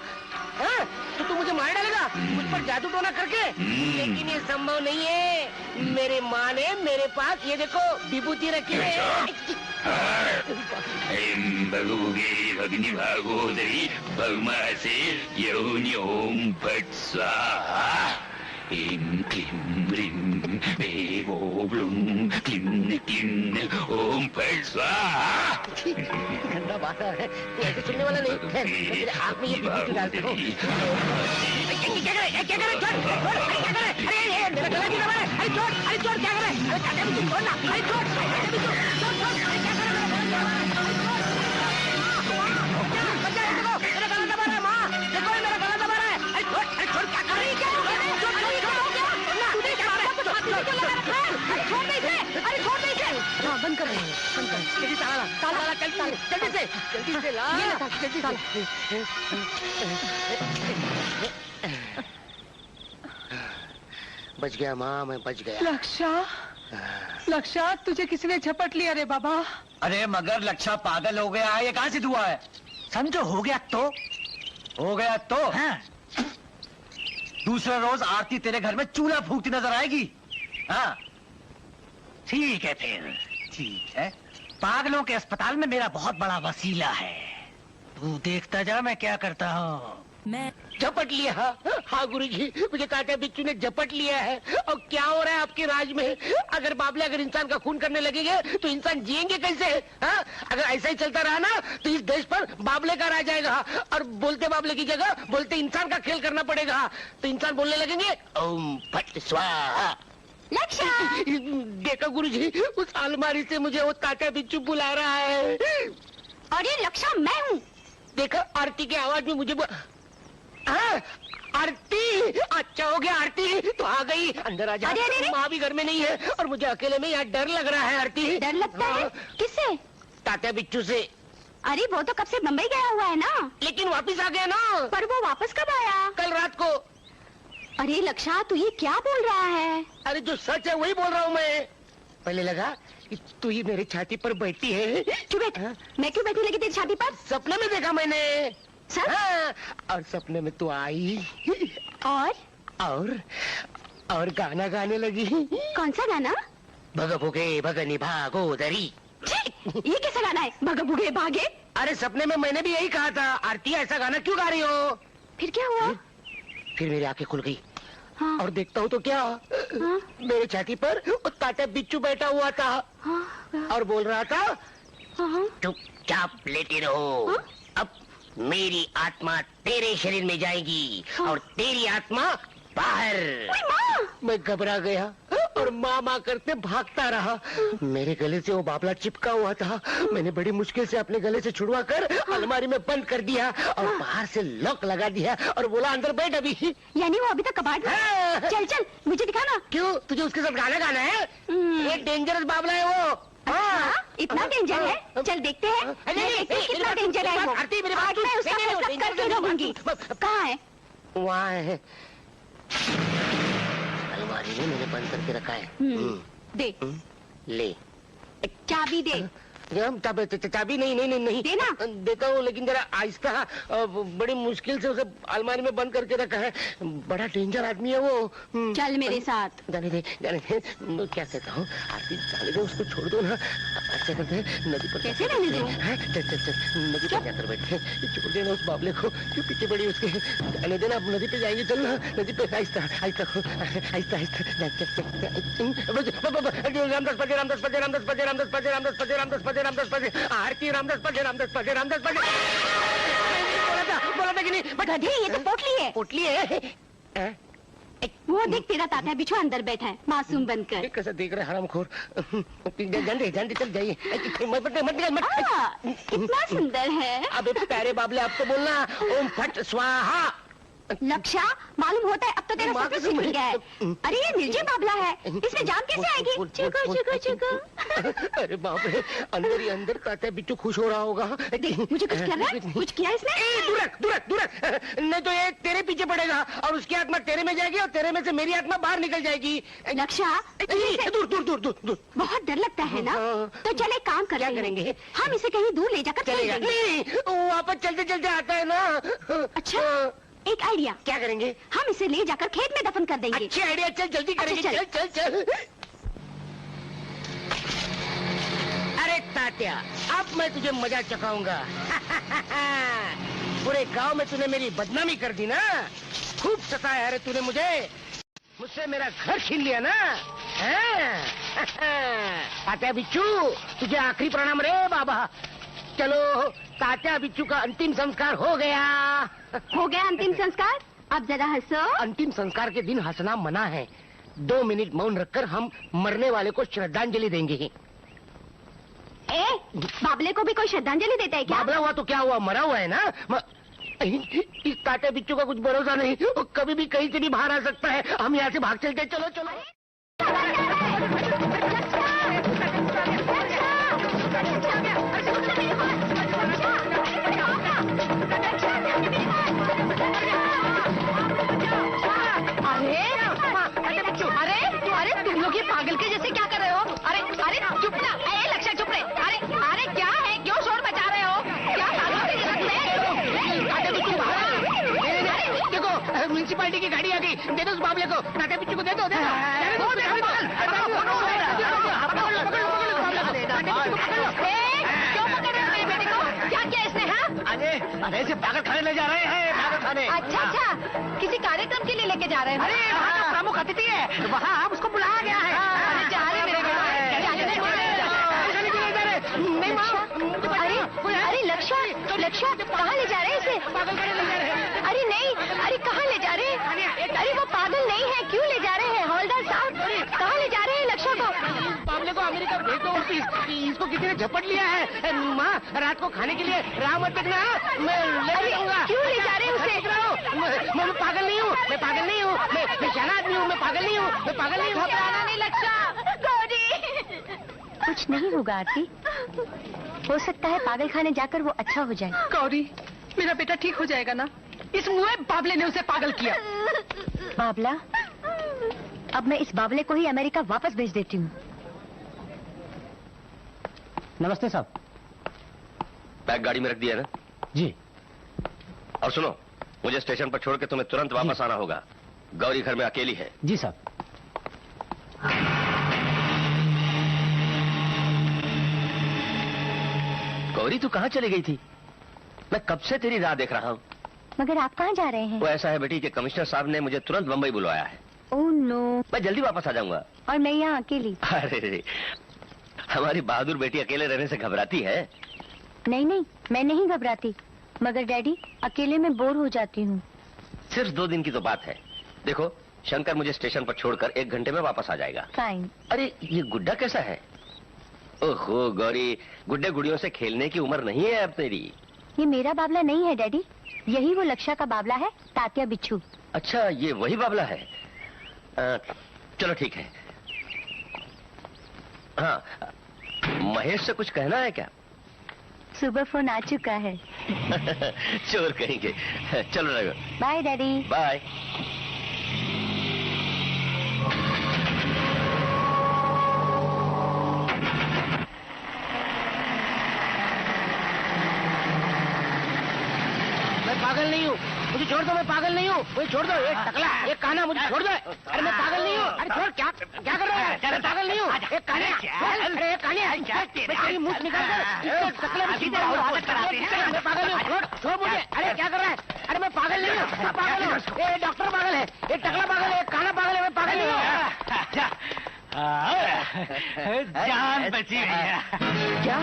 तो तू मुझे मार डालेगा मुझ पर जादू टोना करके? लेकिन ये संभव नहीं है। मेरे माँ ने मेरे पास ये देखो विभूति रखी है। भगुगे भगनी भागोदरी भगमा से योनि ओम फट स्वाहा। क्लीं क्लीं ह्रीं देवो ब्लूं क्लीं क्लीं ओम फट स्वाहा। ठंडा बात है, तू ऐसे सुनने वाला नहीं है। तेरे आँख में ये विभूति डालता हूँ। क्या करे? क्या करे? छोड़, क्या करे? अरे मेरा गला की दबा है। अरे छोड़, क्या करे? अरे काटे भी छोड़ ना। अरे छोड़, काटे भी छोड़, अरे क्या करे? बच्चा देखो, मेरा गला दबा रहा है। माँ देखो, मेरा गला दबा रहा है। अरे छोड़, क्या कर रही है? बंद कर, जल्दी ताला, जल्दी से ला। बच गया माँ, मैं बच गया। लक्षा, तुझे किसी ने झपट लिया रे बाबा। अरे मगर लक्षा पागल हो गया है, ये कहाँ से हुआ है? समझो हो गया तो हाँ। दूसरे रोज आरती तेरे घर में चूल्हा फूकती नजर आएगी। हाँ ठीक है, फिर ठीक है। पागलों के अस्पताल में मेरा बहुत बड़ा वसीला है, तू देखता जा मैं क्या करता हूँ। मैं झपट लिया। हाँ गुरुजी, मुझे कांटे बिच्छू ने झपट लिया है। और क्या हो रहा है आपके राज में? अगर बाबले अगर इंसान का खून करने लगेंगे तो इंसान जिएंगे कैसे? हाँ? अगर ऐसा ही चलता रहा ना तो इस देश पर बाबले का राज आएगा, और बोलते बाबले की जगह बोलते इंसान का खेल करना पड़ेगा। तो इंसान बोलने लगेंगे ओम फट स्वाहा। लक्षा, देखो गुरुजी, उस अलमारी से मुझे वो कांटे बिच्छू बुला रहा है। और ये लक्षा मैं हूँ। देखो आरती की आवाज में मुझे आरती, अच्छा हो गया आरती तो आ गई। अंदर आ जा। माँ भी घर में नहीं है और मुझे अकेले में यहाँ डर लग रहा है। आरती, डर लगता है? किससे? तात्या बिच्छू से। अरे वो तो कब से बम्बई गया हुआ है ना। लेकिन वापस आ गया ना। पर वो वापस कब आया? कल रात को। अरे लक्षा, तू ये क्या बोल रहा है? अरे जो सच है वही बोल रहा हूँ मैं। पहले लगा कि तू ही मेरी छाती पर बैठी है। क्यों बैठ? मैं क्यों बैठी लगी तेरी छाती पर? सपने में देखा मैंने। हाँ, और सपने में तू आई और गाना गाने लगी। कौन सा गाना? भगभुगे भगनी भागोदरी। ये कैसा गाना है? भगभुगे भागे? अरे सपने में मैंने भी यही कहा था। आरती, ऐसा गाना क्यों गा रही हो? फिर क्या हुआ? फिर मेरी आंखें खुल गई। हाँ। और देखता हूँ तो क्या, हाँ? मेरे छाती पर कांटे बिच्छू बैठा हुआ था। हाँ? और बोल रहा था हाँ? चुपचाप लेटे रहो। हाँ? अब मेरी आत्मा तेरे शरीर में जाएगी और तेरी आत्मा बाहर। मैं घबरा गया और माँ करते भागता रहा। मेरे गले से वो बाबला चिपका हुआ था। मैंने बड़ी मुश्किल से अपने गले से छुड़वा कर अलमारी में बंद कर दिया और बाहर से लॉक लगा दिया और बोला अंदर बैठ अभी। यानी वो अभी तक कबाड़ में? चल मुझे दिखाना। क्यों, तुझे उसके साथ गाना गाना है? एक डेंजरस बाबला है वो। इतना डेंजर है? चल देखते हैं कितना डेंजर है वो। आज मैं उसका मतलब करके रहूंगी। कहाँ है? वहाँ है, अलमारी में मैंने बंद करके रखा है। दे। ले। चाबी दे। चाबी नहीं नहीं नहीं नहीं देना। देता हूँ, लेकिन जरा आहिस्ता, बड़ी मुश्किल से उसे अलमारी में बंद करके रखा है। बड़ा डेंजर आदमी है वो। चल मेरे साथ। जाने दे क्या कहता हूँ आरती, जाने दे उसको, छोड़ दो ना। अच्छा करते हैं नदी पर। कैसे रहने दो? चल चल चल नदी पर जाकर बैठे, छोड़ देना उस बाबले को, क्यों पीछे पड़ी उसके। जाने देना, अब नदी पे जाएंगे, चल ना नदी पे। आहिस्ता आहिस्ता आहिस्ता रामदास पजे रामदास पजे रामदास पजे रामदास पजे रामदास पजे रामदास पजे रामदास पजे आरती रामदास पजे रामदास पजे रामदास पजे। बोला था कि नहीं? गधे, ये तो पोटली है। पोटली है। वो देख, तेरा तात्या बिच्छू अंदर बैठा है मासूम बनकर। कैसा देख रहे हरामखोर। झंडे चल जाइए। मत कितना सुंदर है। अबे प्यारे बाबले, आपको बोलना ओम फट स्वाहा। लक्षा, मालूम होता है अब तो तेरा सब कुछ सीख गया है। अरे ये निर्जीव बाबला है, इसमें जान कैसे आएगी? चुको चुको चुको। अरे बाप रे, अंदर ही अंदर तात्या बिच्छू खुश हो रहा होगा। देख, मुझे कुछ कर रहा है? कुछ किया इसने? दूर रख, नहीं तो ये तेरे पीछे पड़ेगा और उसकी आत्मा तेरे में जाएगी और तेरे में से मेरी आत्मा बाहर निकल जाएगी। लक्षा, दूर। बहुत डर लगता है ना? तो चले काम क्या करेंगे? हम इसे कहीं दूर ले जाकर चलेगा नहीं, वापस चलते चलते आता है ना। अच्छा, एक आइडिया। क्या करेंगे? हम इसे ले जाकर खेत में दफन कर देंगे। अच्छी आइडिया, चल जल्दी करेंगे। चल। अरे तात्या, अब मैं तुझे मजा चखाऊंगा। पूरे गांव में तूने मेरी बदनामी कर दी ना, खूब सताया अरे तूने मुझसे मेरा घर छीन लिया ना। तात्या बिच्छू, तुझे आखिरी प्रणाम रे बाबा। चलो, तात्या बिच्छू का अंतिम संस्कार हो गया। अंतिम संस्कार? अब जरा हंसो। अंतिम संस्कार के दिन हंसना मना है। 2 मिनट मौन रखकर हम मरने वाले को श्रद्धांजलि देंगे। बाबले को भी कोई श्रद्धांजलि देता है क्या? बाबला हुआ तो क्या हुआ, मरा हुआ है ना। इस तात्या बिच्छू का कुछ भरोसा नहीं, वो कभी भी कहीं से भी बाहर आ सकता है। हम यहाँ से भाग चलते। चलो। अरे तुम लोग ये पागल के जैसे क्या कर रहे हो? अरे चुप ना। लक्षा चुप रहे। अरे क्या है, क्यों शोर मचा रहे हो? क्या देखो, म्यूनिसिपालिटी की गाड़ी आ गई। दे दो उस बाबले को, टाटा बिच्छू को दे दो। क्यों पकड़ रहे हो मेरे बेटे को? क्या किया इसने? अरे इसे पागल खाने ले जा रहे हैं, पागल खाने। अच्छा, किसी कार्यक्रम के लिए लेके जा रहे हैं? अरे वहाँ का प्रमुख अतिथि है, वहाँ उसको बुलाया गया है। अरे जा रहे मेरे बेटे। अरे लक्षा, कहाँ ले जा रहे हैं इसे? अरे नहीं, अरे कहाँ ले जा रहे हैं? अरे वो पागल नहीं है, क्यों ले जा रहे हैं? हवलदार साहब, कहाँ ले जा रहे हैं लक्षा को? बाबले को अमेरिका भेज दो। इसको किसी ने झपट लिया है। माँ, रात को खाने के लिए राह मत देखना, मैं ले जाऊंगा। क्यों ले जा रहे हैं उसे? मैं पागल नहीं हूँ, मैं शाना आदमी हूँ, मैं पागल नहीं हूँ। घबराना नहीं लक्षा। कुछ नहीं होगा आरती, हो सकता है पागल खाने जाकर वो अच्छा हो जाए। गौरी, मेरा बेटा ठीक हो जाएगा ना? इस मुए बाबले ने उसे पागल किया। बाबला, अब मैं इस बाबले को ही अमेरिका वापस भेज देती हूँ। नमस्ते साहब। बैग गाड़ी में रख दिया ना? जी। और सुनो, मुझे स्टेशन पर छोड़ के तुम्हें तुरंत वापस आना होगा। गौरी घर में अकेली है। जी साहब। गौरी, तू कहाँ चली गई थी? मैं कब से तेरी राह देख रहा हूँ। मगर आप कहाँ जा रहे हैं? वो ऐसा है बेटी कि कमिश्नर साहब ने मुझे तुरंत बम्बई बुलवाया है। Oh no. मैं जल्दी वापस आ जाऊंगा। और मैं यहाँ अकेली? अरे, हमारी बहादुर बेटी अकेले रहने से घबराती है? नहीं, मैं नहीं घबराती, मगर डैडी अकेले में बोर हो जाती हूँ। सिर्फ 2 दिन की तो बात है। देखो, शंकर मुझे स्टेशन पर छोड़कर 1 घंटे में वापस आ जाएगा। फाइन। अरे, ये गुड्डा कैसा है? ओहो गौरी, गुड्डे गुड़ियों से खेलने की उम्र नहीं है अब तेरी। ये मेरा बाबला नहीं है डैडी, यही वो लक्षा का बाबला है, तात्या बिच्छू। अच्छा, ये वही बाबला है। चलो ठीक है। हाँ, महेश से कुछ कहना है क्या? सुबह फोन आ चुका है। चोर कहेंगे। चलो रघु। Bye daddy. बाय। मैं पागल नहीं हूँ, मुझे छोड़ दो, मैं पागल नहीं हूँ, मुझे छोड़ दो, एक टकला, एक काना, मुझे छोड़ दो। अरे मैं पागल नहीं हूँ, अरे छोड़, क्या कर रहा है? मैं पागल नहीं हूँ, एक काने, अरे एक काने, तेरी मुंह निकाल कर टकला में सीधे मैं पागल नहीं हूँ, छोड़ मुझे। अरे क्या कर रहा है? अरे मैं पागल नहीं हूँ, मैं पागल हूँ, ये डॉक्टर पागल है, एक टकला पागल है, एक काना पागल है, मैं पागल नहीं हूँ। जान बची भैया। क्या?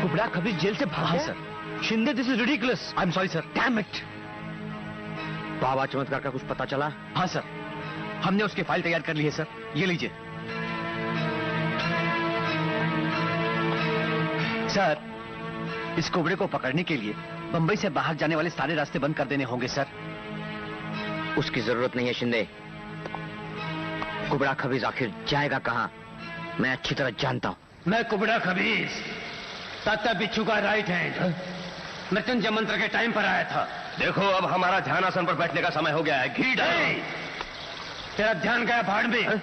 कुबड़ा खबीज जेल से भागा sir. Shinde, this is ridiculous. I am sorry sir. Damn it. बाबा चमत्कार का कुछ पता चला? हाँ सर, हमने उसकी फाइल तैयार कर ली है सर, ये लीजिए। सर, इस कुबड़े को पकड़ने के लिए बंबई से बाहर जाने वाले सारे रास्ते बंद कर देने होंगे सर। उसकी जरूरत नहीं है शिंदे। कुबड़ा खबीज आखिर जाएगा कहाँ, मैं अच्छी तरह जानता हूँ। मैं कुबड़ा खबीज, तात्या बिच्छू का राइट हैंड, मृत्युंजय मंत्र के टाइम पर आया था। देखो, अब हमारा ध्यान आसन पर बैठने का समय हो गया है। घी डालो। तेरा ध्यान गया भाड़ में।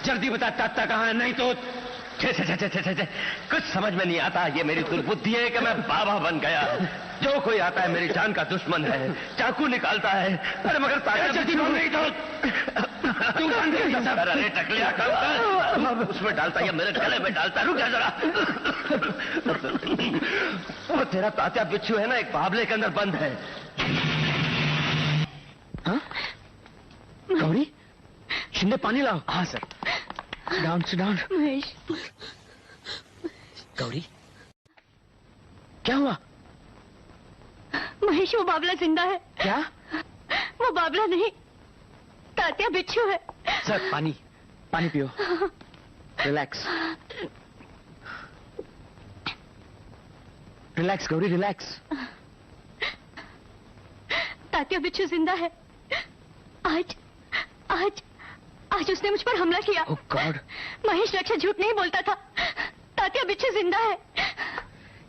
जल्दी बता तात्या कहाँ है, नहीं तो छे छे छे छे छे छे, कुछ समझ में नहीं आता। ये मेरी दुर्बुद्धि है कि मैं बाबा बन गया। जो कोई आता है मेरी जान का दुश्मन है, चाकू निकालता है। अरे मगर जल्दी बोल नहीं तो तुम अरे टकलिया काम कर, उसमें डालता या मेरे गले में डालता। रुक जा जरा। और तेरा तात्या बिच्छू है ना, एक बाबले के अंदर बंद है। गौरी, शिंदे पानी लाओ। हाँ सर। डाउन से डाउन। महेश, गौरी, क्या हुआ? महेश, वो बाबला जिंदा है। क्या? वो बाबला नहीं, तात्या बिच्छू है। सर, पानी पानी पियो। Relax relax Gauri, relax. Tatya बिच्छू जिंदा है। आज आज आज उसने मुझ पर हमला किया। ओह गॉड। महेश रक्षा झूठ नहीं बोलता था, तात्या बिच्छू जिंदा है।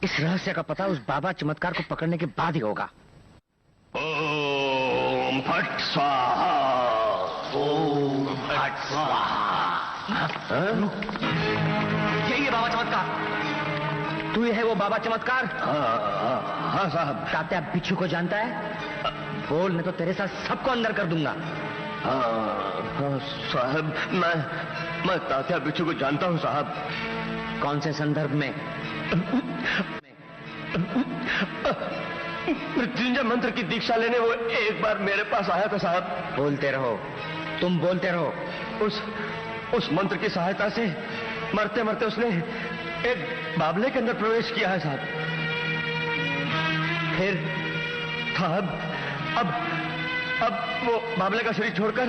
इस रहस्य का पता उस बाबा चमत्कार को पकड़ने के बाद ही होगा। ओम फट स्वाहा, ओम फट स्वाहा। यही है बाबा चमत्कार। तू है वो बाबा चमत्कार? हाँ साहब। तात्या बिच्छू को जानता है? बोल, नहीं तो तेरे साथ सबको अंदर कर दूंगा। हाँ साहब, मैं तात्या बिच्छू को जानता हूँ साहब। कौन से संदर्भ में? मृत्युंजय मंत्र की दीक्षा लेने वो एक बार मेरे पास आया था साहब। बोलते रहो, तुम बोलते रहो। उस मंत्र की सहायता से मरते मरते उसने एक बाबले के अंदर प्रवेश किया है साहब। फिर साहब, अब वो बाबले का शरीर छोड़कर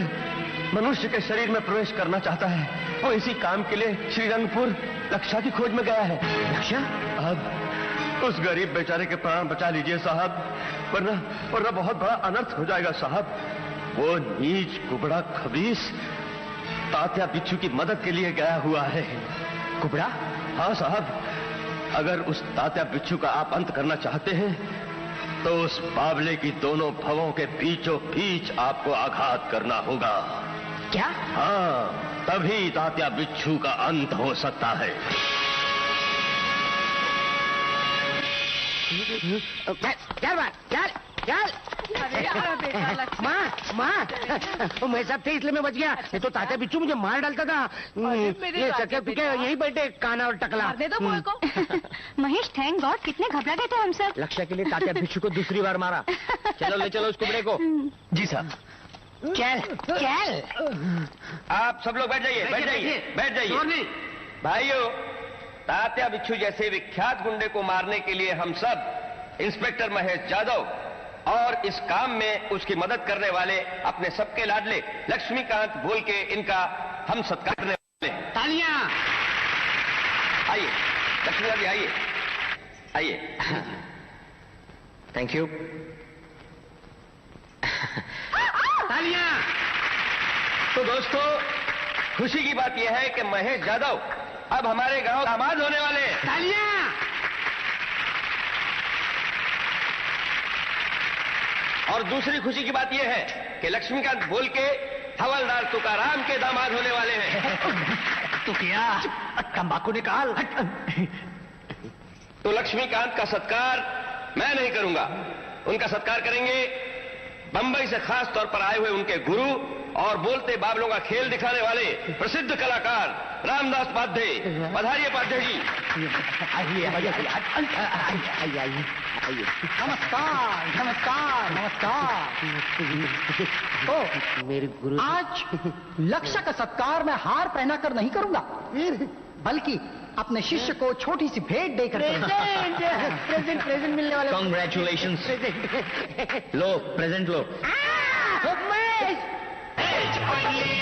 मनुष्य के शरीर में प्रवेश करना चाहता है। वो इसी काम के लिए श्रीरंगपुर लक्षा की खोज में गया है। लक्षा? अब उस गरीब बेचारे के प्राण बचा लीजिए साहब, वरना बहुत बड़ा अनर्थ हो जाएगा साहब। वो नीच कुबड़ा खबीस तात्या बिच्छू की मदद के लिए गया हुआ है। कुबड़ा? हाँ साहब, अगर उस तात्या बिच्छू का आप अंत करना चाहते हैं तो उस बाबले की दोनों भवों के बीचों बीच आपको आघात करना होगा। क्या? हाँ, तभी तात्या बिच्छू का अंत हो सकता है। चल बात, चल चल। माँ, मैं सब थे इसलिए मैं बच गया, नहीं तो तात्या बिच्छू मुझे मार डालता था। ये चक्के पिके यहीं बैठे काना और टकला। दे दो बॉल को। महेश, थैंक गॉड, कितने घबरा गए थे हम सब। लक्ष्य के लिए तात्या बिच्छू को दूसरी बार मारा। चलो ले चलो उस कुबड़े को। जी साहब। चल चल। आप सब लोग बैठ जाइए, बैठ जाइए, बैठ जाइए। भाइयों, तात्या बिच्छू जैसे विख्यात गुंडे को मारने के लिए हम सब इंस्पेक्टर महेश यादव और इस काम में उसकी मदद करने वाले अपने सबके लाडले लक्ष्मीकांत बोल के इनका हम सत्कार करने वाले। तालियां। आइए लक्ष्मीकांत जी, आइए आइए। Thank you. तालियां। तो दोस्तों, खुशी की बात यह है कि महेश यादव अब हमारे गांव दामाद होने वाले हैं। तालियां। और दूसरी खुशी की बात यह है कि लक्ष्मीकांत बोल के हवलदार तुकाराम के दामाद होने वाले हैं। तो क्या तंबाकू निकाल। तो लक्ष्मीकांत का सत्कार मैं नहीं करूंगा, उनका सत्कार करेंगे बंबई से खास तौर पर आए हुए उनके गुरु और बोलते बाबलों का खेल दिखाने वाले प्रसिद्ध कलाकार रामदास पाध्ये। पधारिए पाध्ये जी। आइए आइए आइए। नमस्कार नमस्कार नमस्कार। ओ मेरे गुरु, आज लक्ष्य का सत्कार मैं हार पहना कर नहीं करूंगा, बल्कि अपने शिष्य को छोटी सी भेंट देकर प्रेजेंट प्रेजेंट मिलने वाले। कॉन्ग्रेचुलेशंस। लो प्रेजेंट लो। महेश